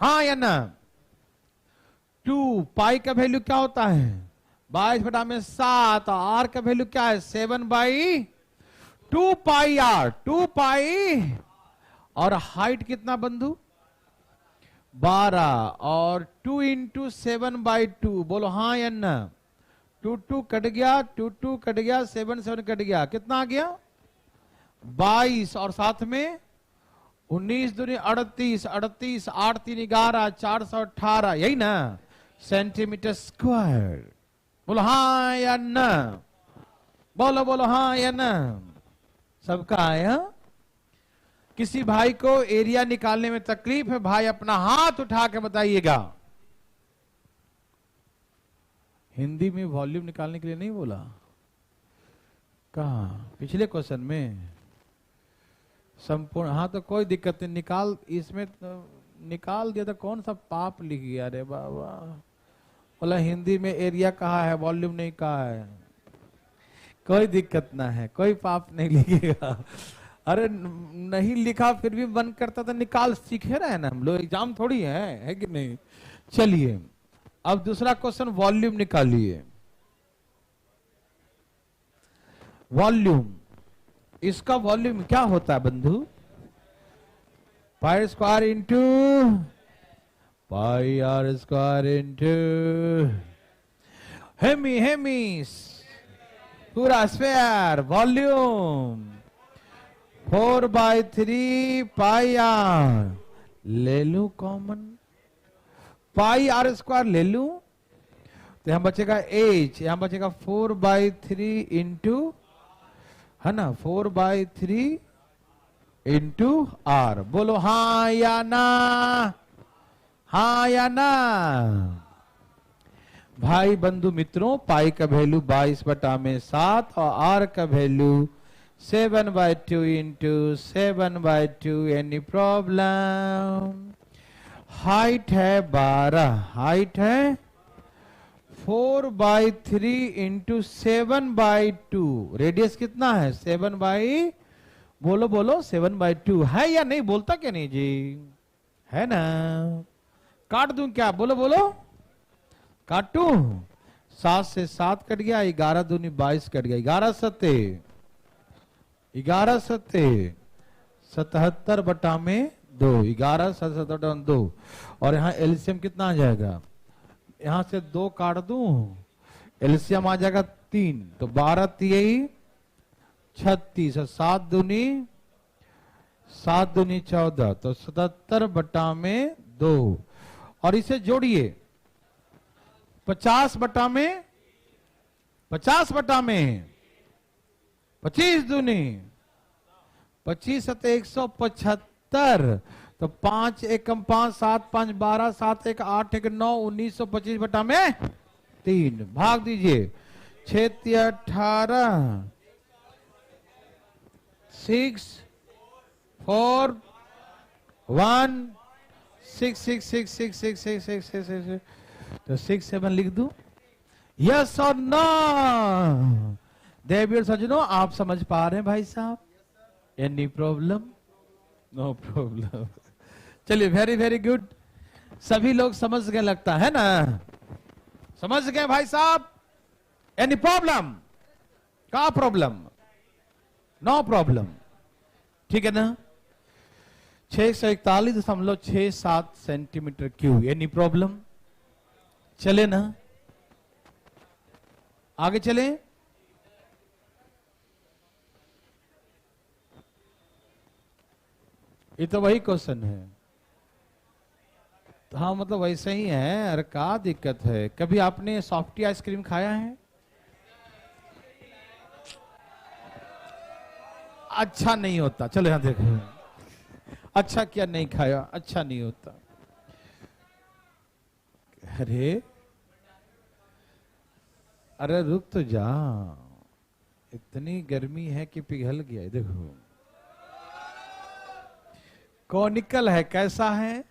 हाँ या ना? 2 पाई का वैल्यू क्या होता है? 22/7। आर का वैल्यू क्या है? 7/2 पाई आर। 2 पाई और हाइट कितना बंधु? 12 और 2 इंटू 7/2। बोलो हाँ या ना? 2 कट गया, 2 कट गया, 7 कट गया, कितना आ गया? 22 और साथ में 19 दूनी 38, 38 8 3 11 418, यही ना सेंटीमीटर स्क्वायर। बोलो हाँ या ना? बोलो बोलो हाँ या ना? सबका आया? किसी भाई को एरिया निकालने में तकलीफ है? भाई अपना हाथ उठा के बताइएगा। हिंदी में वॉल्यूम निकालने के लिए नहीं बोला? कहा? पिछले क्वेश्चन में संपूर्ण। हाँ तो कोई दिक्कत नहीं, निकाल, इसमें तो निकाल दिया तो कौन सा पाप लिख गया रे बाबा। बोला हिंदी में एरिया कहा है, वॉल्यूम नहीं कहा है। कोई दिक्कत ना है, कोई पाप नहीं लिखेगा। अरे नहीं लिखा फिर भी मन करता था निकाल, सीखे रहे ना हम लोग, एग्जाम थोड़ी है कि नहीं। चलिए अब दूसरा क्वेश्चन, वॉल्यूम निकालिए। वॉल्यूम, इसका वॉल्यूम क्या होता है बंधु? Pi square into pi are square into hemi पूरा स्फेयर। वॉल्यूम 4/3 पाई आर ले लू कॉमन, पाई आर स्क्वायर ले लू तो यहां बचेगा h, यहां बचेगा 4/3 इंटू, है ना, 4/3 इंटू आर। बोलो हाँ या ना? हाँ या ना? भाई बंधु मित्रों, पाई का वैल्यू 22/7 और आर का value 7/2 into 7/2। Any problem? Height है 12, हाइट है 4/3 इंटू 7/2। रेडियस कितना है? 7 बोलो बोलो 7/2 है या नहीं? बोलता क्या नहीं जी? है ना? काट दूं क्या? बोलो बोलो काटू? 7 से 7 कट गया, 11 दूनी 22 कट गया, 11 सत्ते 77/2, 11 77/2। और यहाँ एलसीएम कितना आ जाएगा? यहां से 2 काट दूं, एलसीएम आ जाएगा 3, तो 12 3 36 और 7 दूनी 14, तो 77/2। और इसे जोड़िए 50/, 50 बटा में 25 दूनी 25 सते 175, तो 5 एकम 5 7 5 12 7 1 8 1 9 1925 बटा में 3 भाग दीजिए 6 18 6 4 1 6 6 6 6 6 6 6 6 6 तो 6 7 लिख दूं? यस और नो? देवी और सज्जनों, आप समझ पा रहे हैं भाई साहब? Any problem? No problem. चलिए, वेरी वेरी गुड। सभी लोग समझ गए लगता है ना? समझ गए भाई साहब? Any problem? का प्रॉब्लम? No problem. ठीक है ना? 641.67 सेंटीमीटर क्यूब। Any problem? चले ना? आगे चले? ये तो वही क्वेश्चन है। हाँ, मतलब वैसे ही है। अरे क्या दिक्कत है? कभी आपने सॉफ्टी आइसक्रीम खाया है? अच्छा नहीं होता। चलो यहां देखो, अच्छा क्या नहीं खाया? अच्छा नहीं होता। अरे अरे रुक तो जा, इतनी गर्मी है कि पिघल गया। देखो, कॉनिकल है। कैसा है?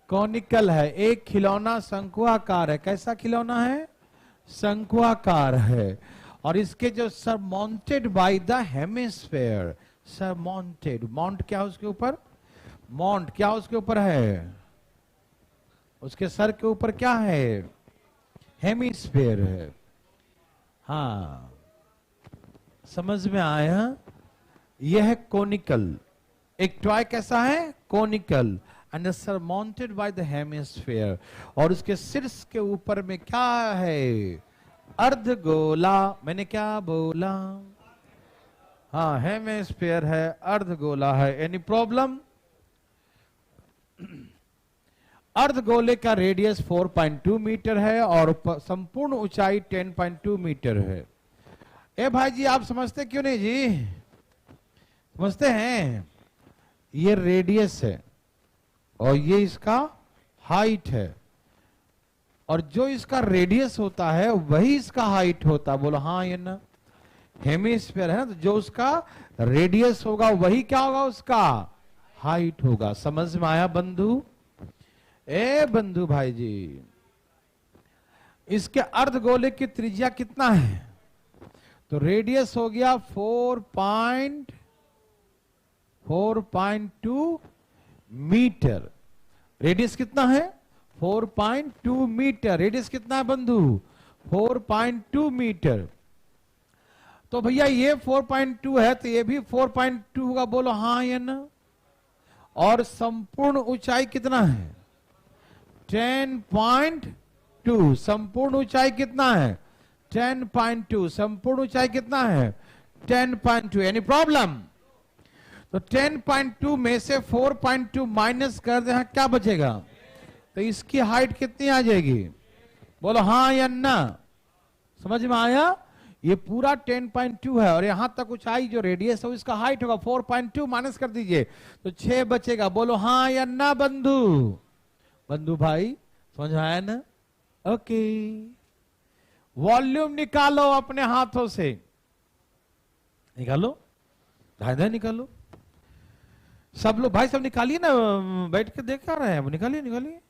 कॉनिकल है। एक खिलौना शंकुआकार है। कैसा खिलौना है? शंकुआकार है। और इसके जो surmounted by the hemisphere, surmounted, mount क्या उसके ऊपर? माउंट क्या उसके ऊपर है? उसके सर के ऊपर क्या है? हेमिस्फेयर है। हाँ, समझ में आया? यह है कोनिकल। एक टॉय कैसा है? Conical and surmounted by the hemisphere. और उसके शीर्ष के ऊपर में क्या है? अर्धगोला। मैंने क्या बोला? हाँ, हेमिस्फेयर है, अर्धगोला है। Any problem? अर्धगोले का रेडियस 4.2 मीटर है और संपूर्ण ऊंचाई 10.2 मीटर है। ए भाई जी, आप समझते क्यों नहीं जी? समझते हैं? ये रेडियस है और ये इसका हाइट है, और जो इसका रेडियस होता है वही इसका हाइट होता है। बोलो हाँ या ना? हेमिस्फीयर है ना, तो जो उसका रेडियस होगा वही क्या होगा? उसका हाइट होगा। समझ में आया बंधु? ए बंधु भाई जी, इसके अर्धगोले की त्रिज्या कितना है? तो रेडियस हो गया 4.2 मीटर। रेडियस कितना है? 4.2 मीटर। रेडियस कितना है बंधु? 4.2 मीटर। तो भैया ये 4.2 है तो ये भी 4.2 होगा। बोलो हाँ या ना? और संपूर्ण ऊंचाई कितना है? 10.2। संपूर्ण ऊंचाई कितना है? 10.2। संपूर्ण ऊंचाई कितना है? 10.2। Any problem? तो 10.2 में से 4.2 माइनस कर दे, क्या बचेगा? तो इसकी हाइट कितनी आ जाएगी? बोलो हाँ या ना? समझ में आया? ये पूरा 10.2 है और यहां तक ऊंचाई जो रेडियस है इसका हाइट होगा 4.2 माइनस कर दीजिए तो 6 बचेगा। बोलो हाँ या ना बंधु? बंधु भाई समझ आया ना? ओके, वॉल्यूम निकालो अपने हाथों से। निकालो, धाय निकालो। सब लोग भाई सब निकालिए ना, बैठ के देख रहे हैं। निकालिए निकालिए।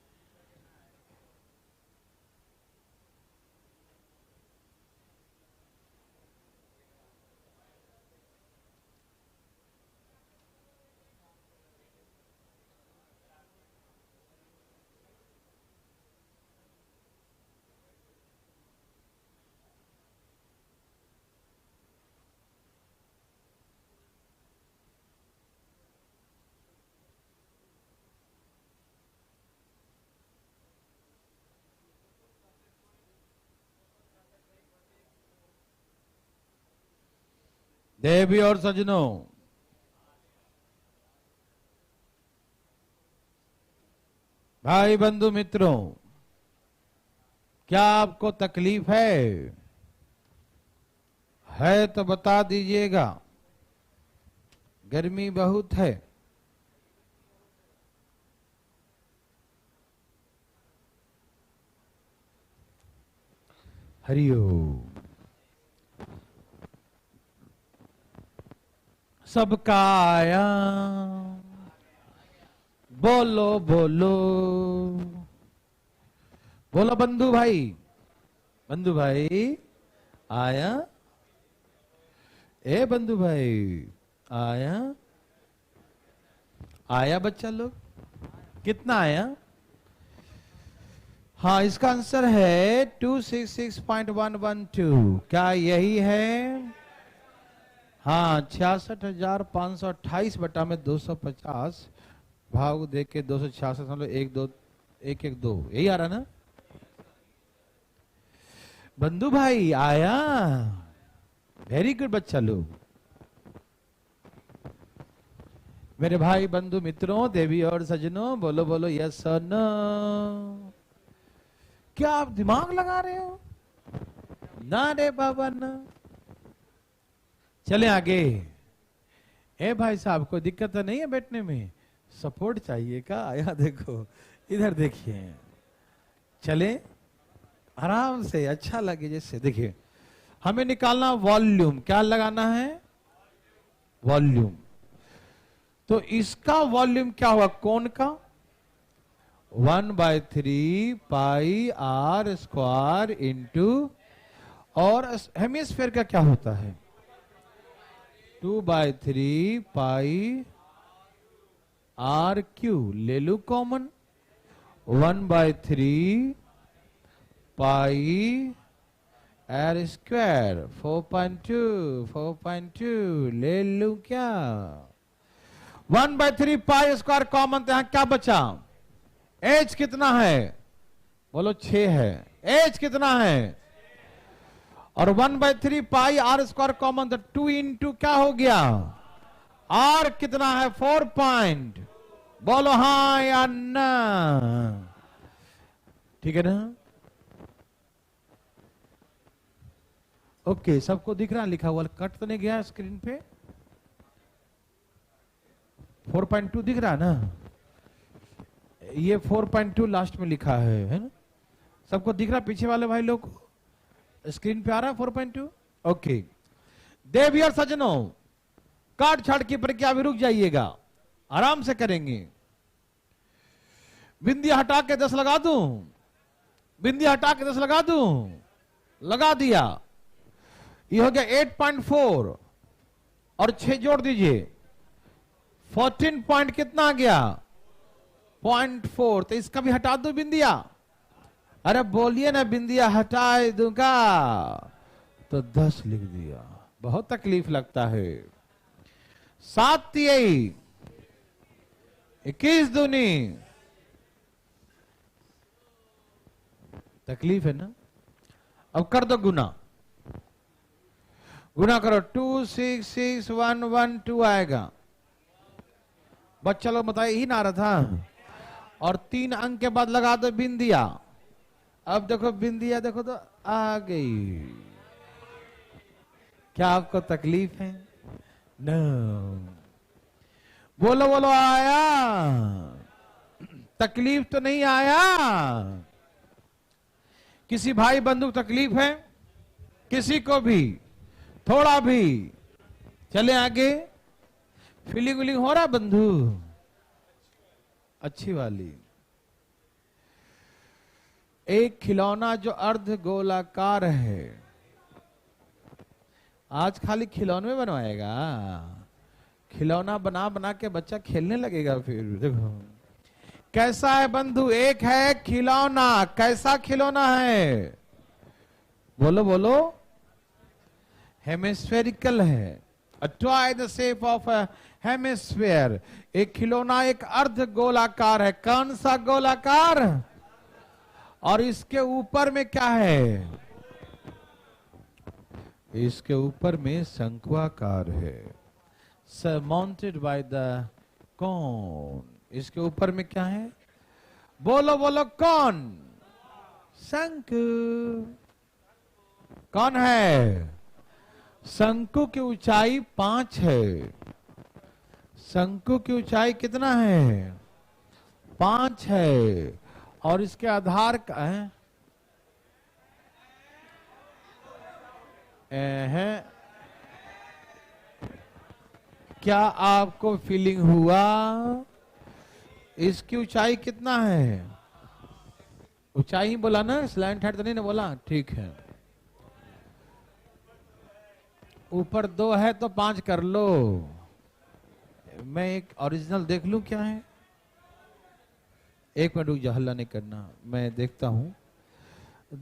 देवी और सज्जनों, भाई बंधु मित्रों, क्या आपको तकलीफ है? है तो बता दीजिएगा, गर्मी बहुत है। हरिओम। सबका आया, बोलो बोलो बोलो। बंधु भाई, बंधु भाई आया। ए बंधु भाई आया। आया बच्चा लोग, कितना आया? हाँ, इसका आंसर है 266.112। क्या यही है? हाँ, 66,528 बटा में 250 भाग दे के 266.12112, यही आ रहा ना? बंधु भाई आया, वेरी गुड बच्चा लोग। मेरे भाई बंधु मित्रों, देवी और सजनों, बोलो बोलो यस और नो। क्या आप दिमाग लगा रहे हो? ना रे बाबा ना। चले आगे। ए भाई साहब, कोई दिक्कत तो नहीं है बैठने में? सपोर्ट चाहिए क्या? आया देखो, इधर देखिए। चले आराम से, अच्छा लगे जैसे। देखिए, हमें निकालना वॉल्यूम। क्या लगाना है? वॉल्यूम। तो इसका वॉल्यूम क्या हुआ? कोण का 1/3 पाई आर स्क्वायर इंटू, और हेमिस्फेयर का क्या होता है? 2/3 पाई आर क्यू। ले लू कॉमन, 1/3 पाई आर स्क्वायर 4.2 ले लू क्या? 1/3 पाई स्क्वायर कॉमन, तो यहां क्या बचा? एच कितना है? बोलो 6 है। एच कितना है? और 1/3 पाई आर स्क्वायर कॉमन, तो 2 इंटू क्या हो गया? आर कितना है? 4 पॉइंट। बोलो हाँ या ना? ठीक है ना? ओके, सबको दिख रहा है लिखा हुआ? कट तो नहीं गया स्क्रीन पे? 4.2 दिख रहा है ना? ये 4.2 लास्ट में लिखा है ना? सबको दिख रहा पीछे वाले भाई लोग को? स्क्रीन पे आ रहा है 4.2? ओके। देवी और सजनों, काट छाट की प्रक्रिया भी रुक जाइएगा, आराम से करेंगे। बिंदी हटा के 10 लगा दूं? बिंदी हटा के 10 लगा दूं? लगा दिया। ये हो गया 8.4 और 6 जोड़ दीजिए, 14 पॉइंट कितना आ गया? 0.4। तो इसका भी हटा दो बिंदिया। अरे बोलिए ना, बिंदिया हटा दूंगा तो 10 लिख दिया। बहुत तकलीफ लगता है। 7 तिहाई 21 दूनी, तकलीफ है ना? अब कर दो गुना। गुना करो, 266,112 आएगा। बच्चा लोग बताइए, ही ना रहा था। और 3 अंक के बाद लगा दो बिंदिया। अब देखो बिंदिया, देखो तो आ गई। क्या आपको तकलीफ है? नो। बोलो बोलो आया? तकलीफ तो नहीं आया? किसी भाई बंधु तकलीफ है? किसी को भी थोड़ा भी? चले आगे। फीलिंग विलिंग हो रहा बंधु? अच्छी वाली। एक खिलौना जो अर्ध गोलाकार है, आज खाली खिलौने में बनवाएगा? खिलौना बना बना के बच्चा खेलने लगेगा फिर। देखो कैसा है बंधु। एक है खिलौना। कैसा खिलौना है? बोलो बोलो। हेमिस्फेरिकल है। A toy the shape of a hemisphere। एक खिलौना एक अर्ध गोलाकार है। कौन सा गोलाकार? और इसके ऊपर में क्या है? इसके ऊपर में शंक्वाकार है। Surmounted by the cone। इसके ऊपर में क्या है? बोलो बोलो कौन? शंकु। कौन है? शंकु की ऊंचाई 5 है। शंकु की ऊंचाई कितना है? 5 है। और इसके आधार का है क्या आपको फीलिंग हुआ? इसकी ऊंचाई कितना है? ऊंचाई ही बोला ना, स्लैंट हेड तो नहीं ना बोला? ठीक है, ऊपर 2 है तो 5 कर लो। मैं एक ओरिजिनल देख लूं क्या है। एक मिनट रुक जा, हल्ला नहीं करना, मैं देखता हूं।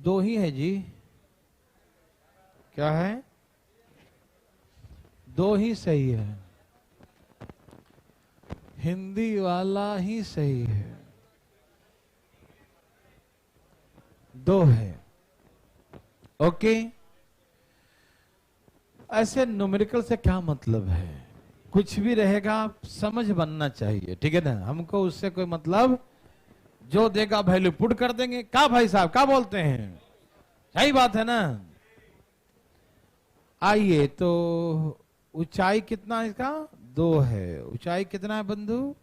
2 ही है जी। क्या है? 2 ही सही है, हिंदी वाला ही सही है। 2 है। ओके, ऐसे न्यूमेरिकल से क्या मतलब है? कुछ भी रहेगा समझ बनना चाहिए, ठीक है ना। हमको उससे कोई मतलब, जो देगा वैल्यू पुट कर देंगे। क्या भाई साहब, क्या बोलते हैं? सही बात है ना। आइए, तो ऊंचाई कितना है इसका? 2 है। ऊंचाई कितना है बंधु?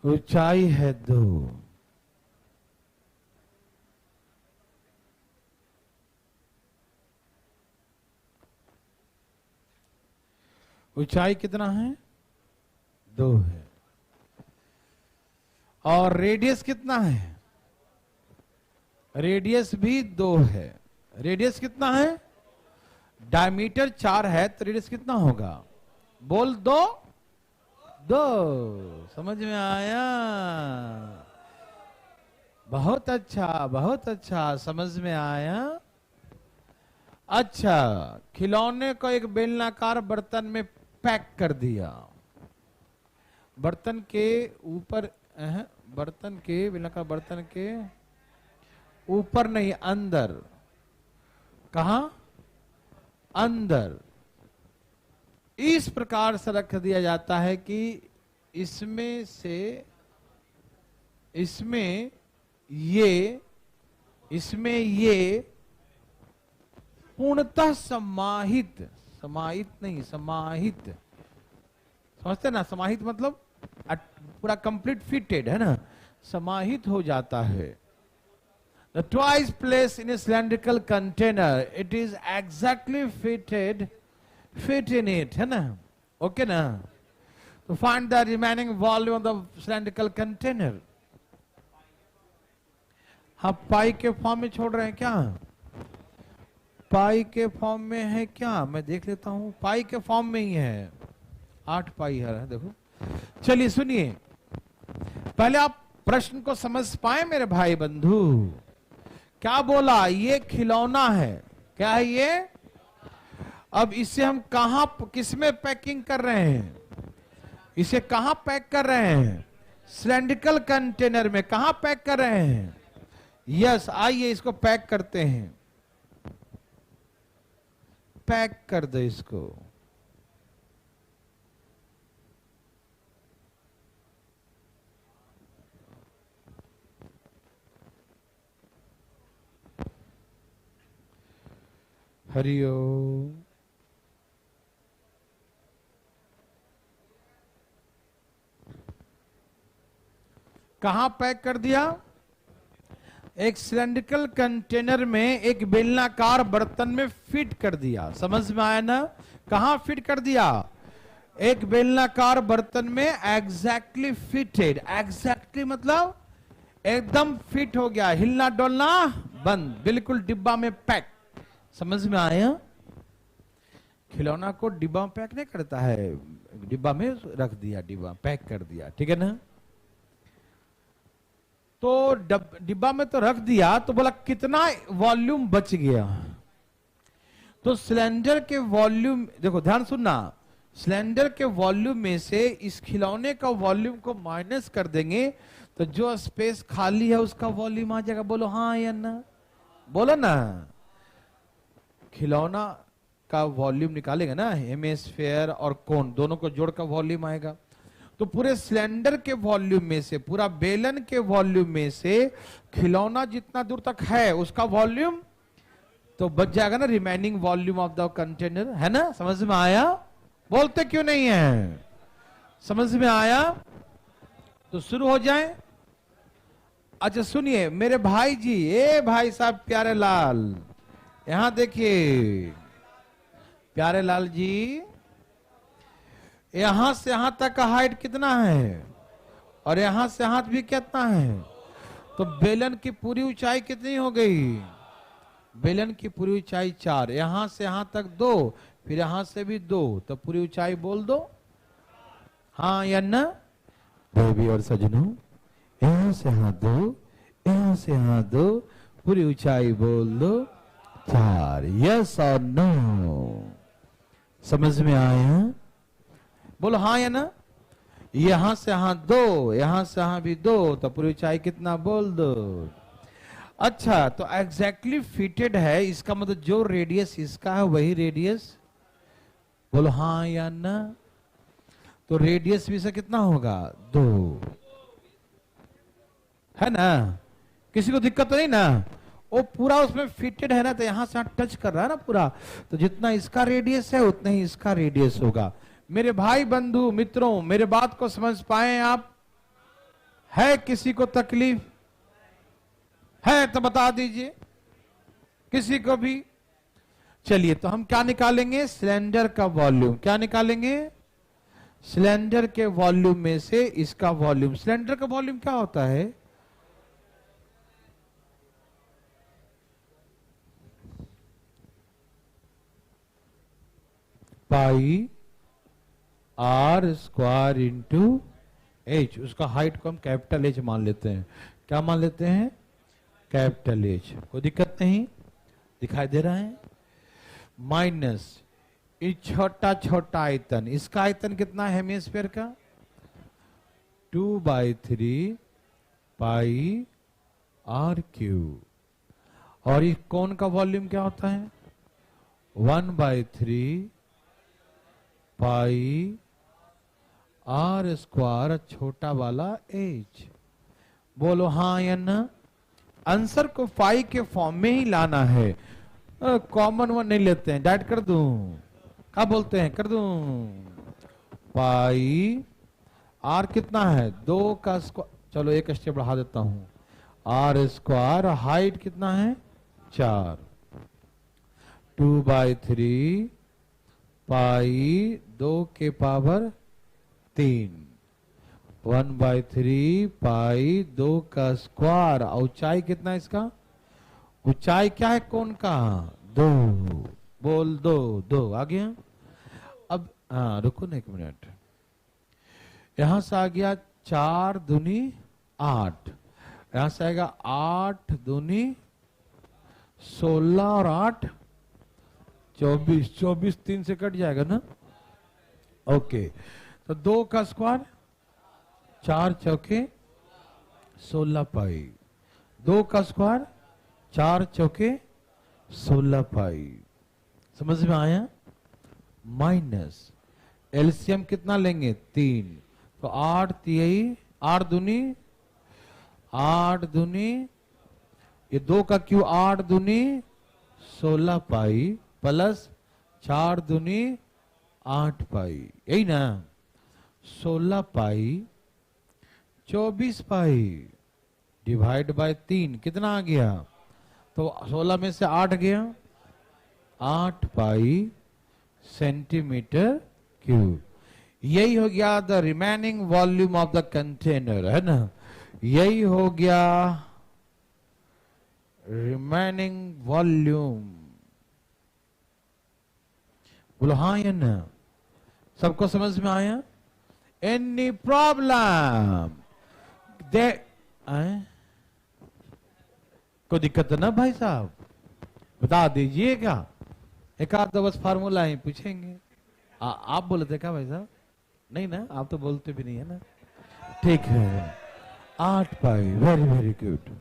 ऊंचाई है 2। ऊंचाई कितना है? 2 है। और रेडियस कितना है? रेडियस भी 2 है। रेडियस कितना है? डायमीटर 4 है तो रेडियस कितना होगा? बोल दो। समझ में आया? बहुत अच्छा, बहुत अच्छा, समझ में आया। अच्छा, खिलौने को एक बेलनाकार बर्तन में पैक कर दिया। बर्तन के ऊपर, बर्तन के बेलनाकार बर्तन के ऊपर नहीं, अंदर। कहा? अंदर। इस प्रकार से रख दिया जाता है कि इसमें से, इसमें ये पूर्णतः समाहित, समाहित नहीं, समाहित, समझते ना? समाहित मतलब पूरा कंप्लीट फिटेड है ना, समाहित हो जाता है। The twice placed in a cylindrical container, it is exactly fit in it, है ना? ओके ना? To find the remaining volume of the cylindrical container. आप पाई के फॉर्म में छोड़ रहे हैं क्या? पाई के फॉर्म में है क्या? मैं देख लेता हूं। पाई के फॉर्म में ही है, 8 पाई है, देखो। चलिए सुनिए, पहले आप प्रश्न को समझ पाए मेरे भाई बंधु। क्या बोला? ये खिलौना है। क्या है ये? अब इसे हम कहां, किसमें पैकिंग कर रहे हैं? इसे कहां पैक कर रहे हैं? सिलेंड्रिकल कंटेनर में। कहां पैक कर रहे हैं? यस, आइए इसको पैक करते हैं। पैक कर दो इसको। हरिओम। कहां पैक कर दिया? एक सिलेंड्रिकल कंटेनर में, एक बेलनाकार बर्तन में फिट कर दिया। समझ में आया ना? कहां फिट कर दिया? एक बेलनाकार बर्तन में एग्जैक्टली फिटेड। एग्जैक्टली मतलब एकदम फिट हो गया, हिलना डोलना बंद, बिल्कुल डिब्बा में पैक। समझ में आया? खिलौना को डिब्बा में पैक नहीं करता है, डिब्बा में रख दिया, डिब्बा पैक कर दिया, ठीक है ना? तो डिब्बा में तो रख दिया, तो बोला कितना वॉल्यूम बच गया? तो सिलेंडर के वॉल्यूम, देखो ध्यान सुनना, सिलेंडर के वॉल्यूम में से इस खिलौने का वॉल्यूम को माइनस कर देंगे तो जो स्पेस खाली है उसका वॉल्यूम आ जाएगा। बोलो हाँ या ना? बोलो ना। खिलौना का वॉल्यूम निकालेगा ना, हेमिस्फीयर और कोन दोनों को जोड़कर वॉल्यूम आएगा। तो पूरे सिलेंडर के वॉल्यूम में से, पूरा बेलन के वॉल्यूम में से खिलौना जितना दूर तक है उसका वॉल्यूम तो बच जाएगा ना, remaining volume of the container, है ना? समझ में आया? बोलते क्यों नहीं है? समझ में आया? तो शुरू हो जाए। अच्छा सुनिए मेरे भाई जी, ए भाई साहब प्यारे लाल, यहां देखिए प्यारे लाल जी, यहां से यहां तक का हाइट कितना है और यहां से यहां भी कितना है? तो बेलन की पूरी ऊंचाई कितनी हो गई? बेलन की पूरी ऊंचाई 4, यहां से यहां तक 2, फिर यहां से भी 2, तो पूरी ऊंचाई बोल दो हाँ या ना? बेबी और सजनों, यहां से यहां 2, यहां से यहां 2, पूरी ऊंचाई बोल दो 4। यस और नो? समझ में आया? बोलो हाँ या ना? यहां से यहां 2, यहां से यहां भी 2, तो पूरी ऊंचाई कितना बोल दो? अच्छा, तो एग्जैक्टली फिटेड है, इसका मतलब जो रेडियस इसका है वही रेडियस, बोलो हाँ या ना? तो रेडियस भी से कितना होगा? 2, है ना? किसी को दिक्कत तो नहीं ना? वो पूरा उसमें फिटेड है ना, तो यहां से टच कर रहा है ना पूरा, तो जितना इसका रेडियस है उतना ही इसका रेडियस होगा। मेरे भाई बंधु मित्रों, मेरे बात को समझ पाए आप? है किसी को तकलीफ है तो बता दीजिए, किसी को भी? चलिए तो हम क्या निकालेंगे? सिलेंडर का वॉल्यूम। क्या निकालेंगे? सिलेंडर के वॉल्यूम में से इसका वॉल्यूम। सिलेंडर का वॉल्यूम क्या होता है? पाई आर स्क्वायर इंटू एच। उसका हाइट को हम कैपिटल एच मान लेते हैं। क्या मान लेते हैं? Capital H. कोई दिक्कत नहीं, दिखाई दे रहा है? माइनस ये छोटा छोटा आयतन, इसका आयतन कितना है हेमिस्फीयर का? 2/3 पाई आर क्यू। और इस कोन का वॉल्यूम क्या होता है? 1/3 पाई आर स्क्वायर छोटा वाला एच। बोलो हाँ या ना? आंसर को फाई के फॉर्म में ही लाना है, कॉमन वन नहीं लेते हैं। डाइट कर दूं? क्या बोलते हैं? कर दूं? पाई आर कितना है? 2 का स्क्वायर, चलो एक स्टेप बढ़ा देता हूं, आर स्क्वायर, हाइट कितना है? 4, 2/3 पाई 2 के पावर 3, 1/3 पाई 2 का स्क्वायर। ऊंचाई कितना है इसका? ऊंचाई क्या है कौन का? 2, बोल दो 2 आ गया। अब हाँ रुको ना एक मिनट, यहां से आ गया 4 दूनी 8, यहां से आएगा 8 दूनी 16 और 8 24, 24 3 से कट जाएगा ना? ओके, तो 2 का स्क्वायर 4 चौके 16 पाई, 2 का स्क्वायर 4 चौके 16 पाई। समझ में आया? माइनस एलसीएम कितना लेंगे? 3, तो 8 तिहाई 8 दूनी 8 दूनी, ये 2 का क्यू 8 दूनी 16 पाई प्लस 4 दूनी 8 पाई, यही ना? 16 पाई 24 पाई डिवाइड बाय 3 कितना आ गया? तो 16 में से 8 गया, 8 पाई सेंटीमीटर क्यूब। यही हो गया the remaining volume of the container, है ना? यही हो गया रिमेनिंग वॉल्यूम। बोलो हाँ या ना? सबको समझ में आया? Any problem? दे कोई दिक्कत है ना भाई साहब? बता दीजिएगा, एक आध दो बस फार्मूला ही पूछेंगे। आप बोले थे क्या भाई साहब? नहीं ना, आप तो बोलते भी नहीं है ना। ठीक है, 8 पाई, वेरी वेरी गुड।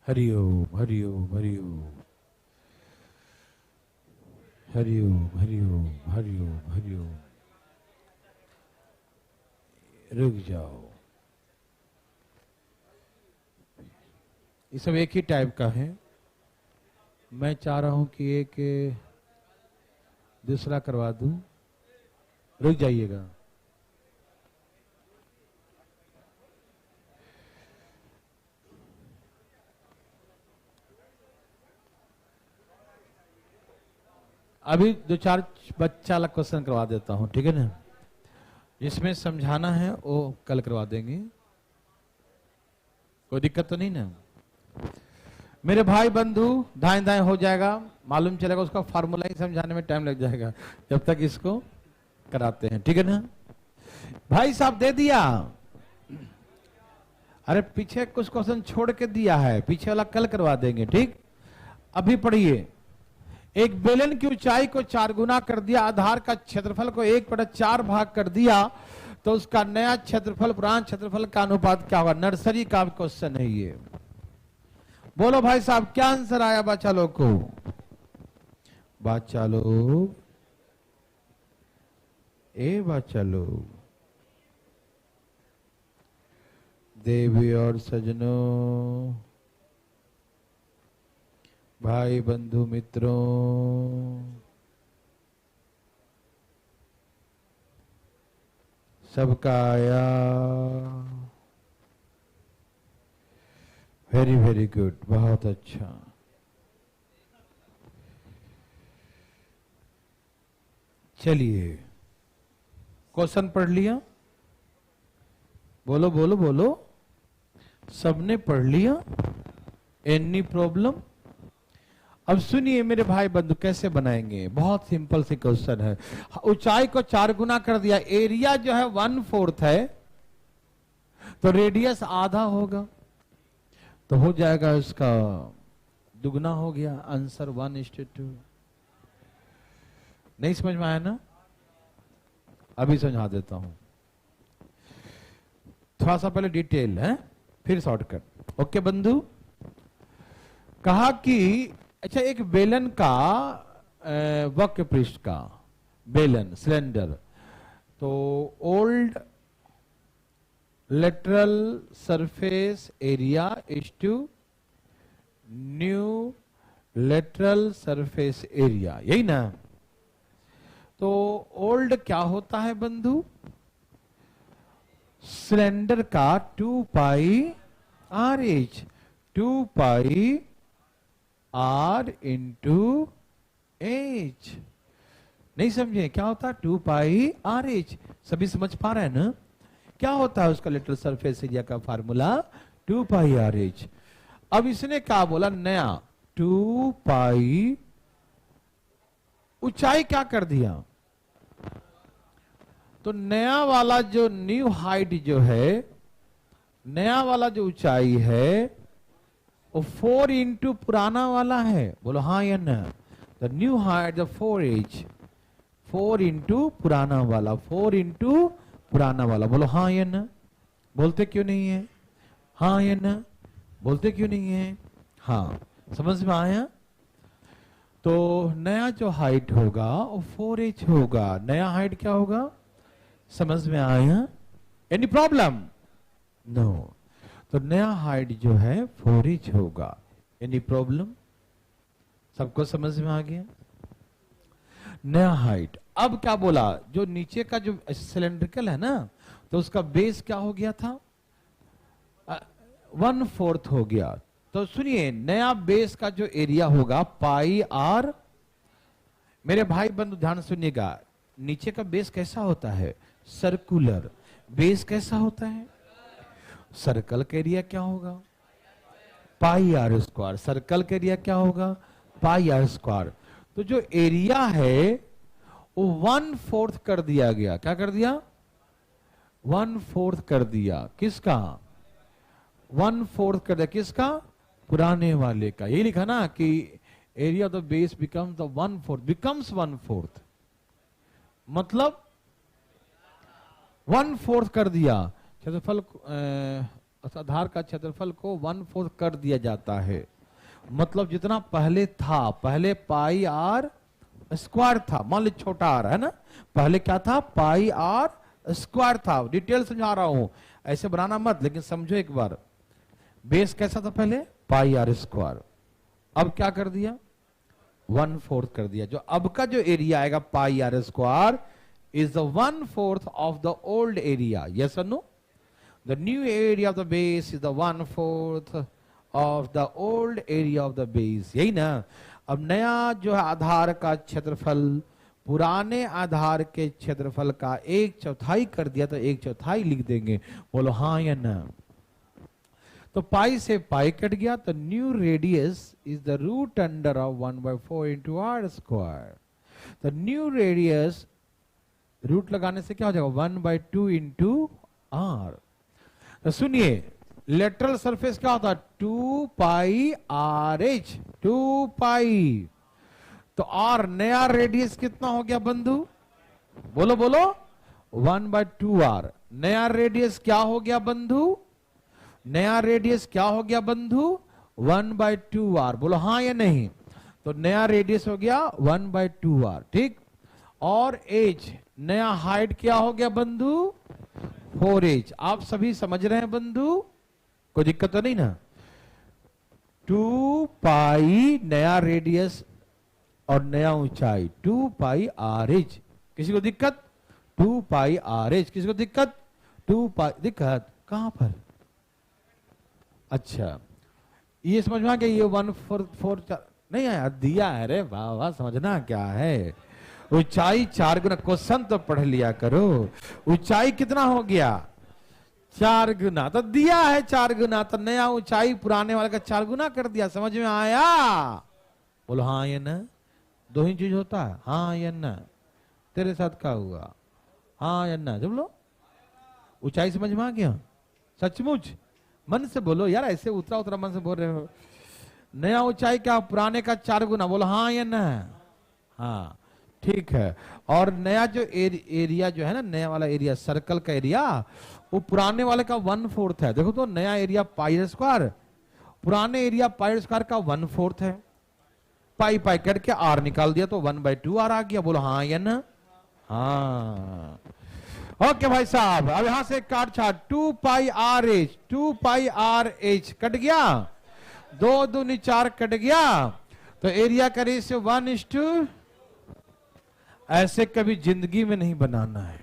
हरिओम हरिओम हरिओम। हरिओम हरिओम हरिओम हरिओम। रुक जाओ। ये सब एक ही टाइप का है। मैं चाह रहा हूं कि एक दूसरा करवा दूं। रुक जाइएगा। अभी दो चार बच्चा वाला क्वेश्चन करवा देता हूं, ठीक है ना। जिसमें समझाना है वो कल करवा देंगे, कोई दिक्कत तो नहीं ना। मेरे भाई बंधु दाएं दाएं हो जाएगा, मालूम चलेगा। उसका फार्मूला ही समझाने में टाइम लग जाएगा जब तक इसको कराते हैं, ठीक है ना। भाई साहब दे दिया। अरे पीछे कुछ क्वेश्चन छोड़ के दिया है, पीछे वाला कल करवा देंगे, ठीक। अभी पढ़िए। एक बेलन की ऊंचाई को 4 गुना कर दिया, आधार का क्षेत्रफल को 1/4 भाग कर दिया, तो उसका नया क्षेत्रफल पुराना क्षेत्रफल का अनुपात क्या होगा। नर्सरी का क्वेश्चन है ये। बोलो भाई साहब क्या आंसर आया बच्चा लोग को। बच्चा लोग बच्चा लोग, देवी और सजनों, भाई बंधु मित्रों, सबका आया। वेरी वेरी गुड, बहुत अच्छा। चलिए क्वेश्चन पढ़ लिया। बोलो बोलो बोलो, सबने पढ़ लिया। Any problem. अब सुनिए मेरे भाई बंधु, कैसे बनाएंगे। बहुत सिंपल सी क्वेश्चन है। ऊंचाई को 4 गुना कर दिया, एरिया जो है 1/4 है, तो रेडियस आधा होगा, तो हो जाएगा इसका दुगना हो गया। आंसर 1:2। नहीं समझ में आया ना। अभी समझा देता हूं, थोड़ा सा पहले डिटेल है फिर शॉर्टकट। ओके बंधु। कहा कि अच्छा एक बेलन का वक्र पृष्ठ का बेलन सिलेंडर, तो old lateral surface area is to new lateral surface area, यही ना। तो ओल्ड क्या होता है बंधु। सिलेंडर का 2πr/h, 2πr/h। नहीं समझे क्या होता है 2πr/h। सभी समझ पा रहे हैं ना। क्या होता है उसका लेटरल सरफेस एरिया का फार्मूला 2πr/h। अब इसने क्या बोला नया 2π, ऊंचाई क्या कर दिया। तो नया वाला जो न्यू हाइट जो है, नया वाला जो ऊंचाई है वो 4 इंटू पुराना वाला है। बोलो हाँ या ना। The new height the 4h, 4 into पुराना वाला, 4 इंटू पुराना वाला। बोलो हाँ या ना। बोलते क्यों नहीं है। हाँ या ना बोलते क्यों नहीं है। हाँ समझ में आया। तो नया जो हाइट होगा वो 4h होगा। नया हाइट क्या होगा, समझ में आया। Any problem. नो। तो नया हाइट जो है 4h होगा। Any problem. सबको समझ में आ गया। नया हाइट। अब क्या बोला, जो नीचे का जो सिलेंड्रिकल है ना, तो उसका बेस क्या हो गया था 1/4 हो गया। तो सुनिए नया बेस का जो एरिया होगा πr। मेरे भाई बंधु ध्यान सुनिएगा, नीचे का बेस कैसा होता है सर्कुलर। बेस कैसा होता है, सर्कल का एरिया क्या होगा πr²। सर्कल का एरिया क्या होगा πr²। तो जो एरिया है वो 1/4 कर दिया गया। क्या कर दिया 1/4 कर दिया। किसका 1/4 कर दिया, किसका पुराने वाले का। ये लिखा ना कि area of the base becomes the 1/4, becomes 1/4, मतलब 1/4 कर दिया। क्षेत्रफल आधार का क्षेत्रफल को 1/4 कर दिया जाता है। मतलब जितना पहले था, पहले πr स्क्वायर था, मान लीजिए छोटा आर है ना, पहले क्या था पाई आर स्क्वायर था, डिटेल समझा रहा हूं, ऐसे बनाना मत, लेकिन समझो एक बार। बेस कैसा था पहले, पाई आर स्क्वायर, अब क्या कर दिया 1/4 कर दिया। जो अब का जो एरिया आएगा पाई are square is the 1/4 of the old area. Yes or no? The new area of the base is the 1/4 of the old area of the base. यही ना। अब नया जो है आधार का क्षेत्रफल पुराने आधार के क्षेत्रफल का 1/4 कर दिया, तो 1/4 लिख देंगे। बोलो हाँ या ना। तो पाई से पाई कट गया, तो new radius is the root under of 1/4 into r square. तो न्यू रेडियस रूट लगाने से क्या हो जाएगा 1/2 इंटू आर। तो सुनिए लेटरल सरफेस क्या होता है 2 पाई आर एच, 2 पाई। तो आर नया रेडियस कितना हो गया बंधु, बोलो बोलो 1/2 आर। नया रेडियस क्या हो गया बंधु, नया रेडियस क्या हो गया बंधु 1/2 आर। बोलो हाँ या नहीं। तो नया रेडियस हो गया 1/2 आर, ठीक। और एज नया हाइट क्या हो गया बंधु 4h। आप सभी समझ रहे हैं बंधु, कोई दिक्कत तो नहीं ना। 2 पाई नया रेडियस और नया ऊंचाई 2 पाई आर एच। किसी को दिक्कत 2 पाई आर एच, किसी को दिक्कत 2 पाई, दिक्कत कहां पर। अच्छा ये समझ में आ गया, ये 1/4 नहीं आया, दिया है रे वाह वाह, समझना क्या है। ऊंचाई 4 गुना, क्वेश्चन तो पढ़ लिया करो। ऊंचाई कितना हो गया 4 गुना, तो दिया है 4 गुना, तो नया ऊंचाई पुराने वाले का 4 गुना कर दिया। समझ में आया, बोलो हाँ या ना। दो ही चीज होता है हाँ या ना। तेरे साथ क्या हुआ हाँ या ना, जब लो ऊंचाई समझ में आ गया, सचमुच मन से बोलो यार, ऐसे उतरा उतरा मन से बोल रहे हो। नया ऊंचाई क्या पुराने का 4 गुना, बोलो हाँ या ना। हाँ ठीक है। और नया जो एरिया जो है ना, नया वाला एरिया सर्कल का एरिया वो पुराने वाले का 1/4 है। देखो तो नया एरिया पाई स्क्वायर, पुराने एरिया पाई स्क्वायर का 1/4 है। पाई पाई करके आर निकाल दिया तो 1/2 आर आ गया। बोलो हाँ या ना। हाँ ओके भाई साहब, अब यहां से काट छाट 2 pi R H, 2 pi R H cut गया, 2 दूनी 4 कट गया, तो एरिया का रेशियो 1:2। ऐसे कभी जिंदगी में नहीं बनाना है।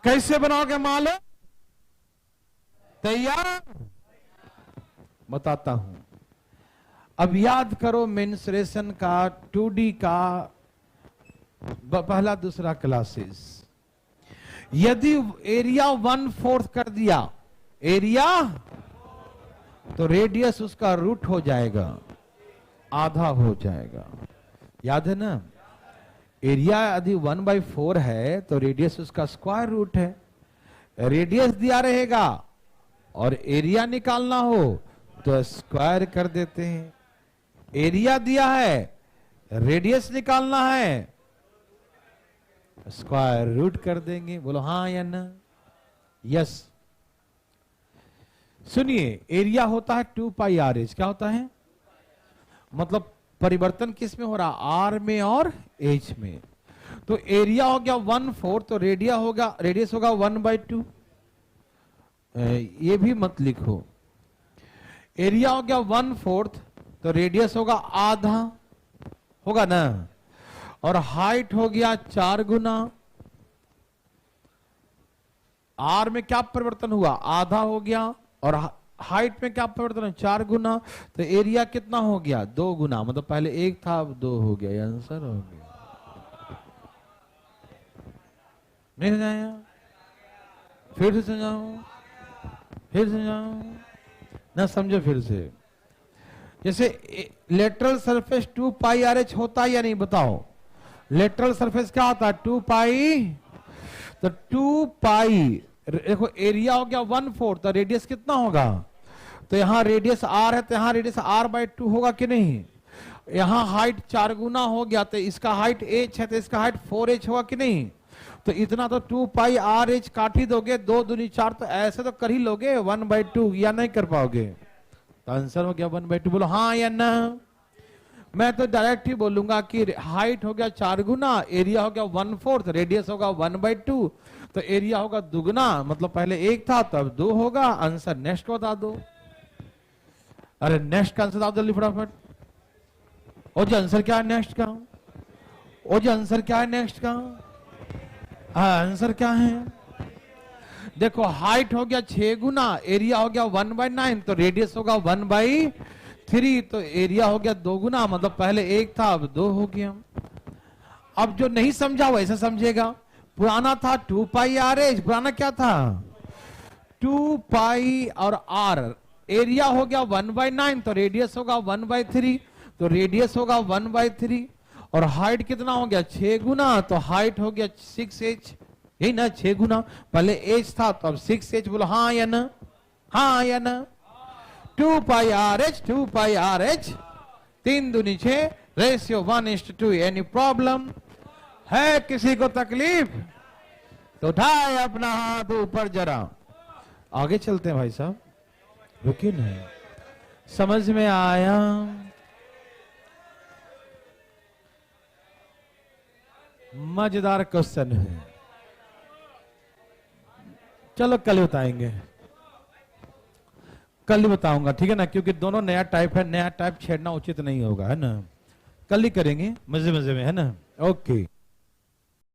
कैसे बनाओगे मालूम, तैयार बताता हूं। अब याद करो मेंसुरेशन का 2D का पहला दूसरा क्लासेस। यदि एरिया 1/4 कर दिया एरिया, तो रेडियस उसका रूट हो जाएगा, आधा हो जाएगा। याद है ना, एरिया यदि 1/4 है तो रेडियस उसका स्क्वायर रूट है। रेडियस दिया रहेगा और एरिया निकालना हो तो स्क्वायर कर देते हैं। एरिया दिया है, रेडियस निकालना है, स्क्वायर रूट कर देंगे। बोलो हाँ या ना। यस सुनिए, एरिया होता है 2 पाई आर एच। क्या होता है, मतलब परिवर्तन किस में हो रहा, आर में और एच में। तो एरिया हो गया 1/4, तो रेडियस होगा 1/2। ये भी मत लिखो, एरिया हो गया 1/4 तो रेडियस होगा आधा, होगा ना। और हाइट हो गया 4 गुना, आर में क्या परिवर्तन हुआ, आधा हो गया, और हाइट में क्या परिवर्तन है, 4 गुना। तो एरिया कितना हो गया 2 गुना, मतलब पहले 1 था अब 2 हो गया। आंसर हो गया। नहीं समझाया, फिर से समझाओ, फिर समझाओ ना, समझो फिर से। जैसे lateral surface 2 pi R H होता है या नहीं, बताओ। लेटरल सरफेस क्या होता है 2 पाई, तो 2 पाई देखो एरिया हो गया 1/4, तो रेडियस कितना होगा, तो यहां रेडियस आर है तो यहां रेडियस r/2 होगा कि नहीं। यहां हाइट 4 गुना हो गया तो इसका हाइट h है तो इसका हाइट 4h होगा कि नहीं। तो इतना तो 2 पाई आर एच काट ही दोगे, 2 दूनी 4, तो ऐसे तो कर ही लोगे 1/2, या नहीं कर पाओगे। तो आंसर हो गया 1/2। बोलो हाँ या ना। मैं तो डायरेक्ट ही बोलूंगा कि हाइट हो गया 4 गुना, एरिया हो गया 1/4, रेडियस होगा 1/2, तो एरिया होगा दुगना, मतलब पहले 1 था तो अब 2 होगा। आंसर नेक्स्ट बता दो। अरे नेक्स्ट का आंसर बता जल्दी फटाफट। और जो आंसर क्या है नेक्स्ट का? और जो आंसर क्या है नेक्स्ट का? आंसर क्या है? देखो हाइट हो गया 6 गुना, एरिया हो गया 1/9, तो रेडियस होगा 1/3, तो एरिया हो गया 2 गुना, मतलब पहले 1 था अब 2 हो गया। अब जो नहीं समझा वैसे समझेगा। पुराना था 2 पाई आर एच, पुराना क्या था 2 पाई और आर, एरिया हो गया 1/9, तो रेडियस होगा 1/3, तो रेडियस होगा 1/3, और हाइट कितना हो गया 6 गुना, तो हाइट हो गया 6h, यही ना 6 गुना, पहले h था तो अब 6h, बोलो हाँ या ना? हाँ या ना? 2 pi R H, 2 pi R H, 3 दूनी 6, रेशियो 1:2। एनी प्रॉब्लम है किसी को तकलीफ? तो उठाए अपना हाथ ऊपर जरा। आगे चलते हैं भाई साहब, रुकिए ना। समझ में आया? मजेदार क्वेश्चन है, चलो कल बताएंगे, कल ही बताऊंगा, ठीक है ना, क्योंकि दोनों नया टाइप है, नया टाइप छेड़ना उचित नहीं होगा, है ना। कल ही करेंगे मजे मजे में, है ना। ओके।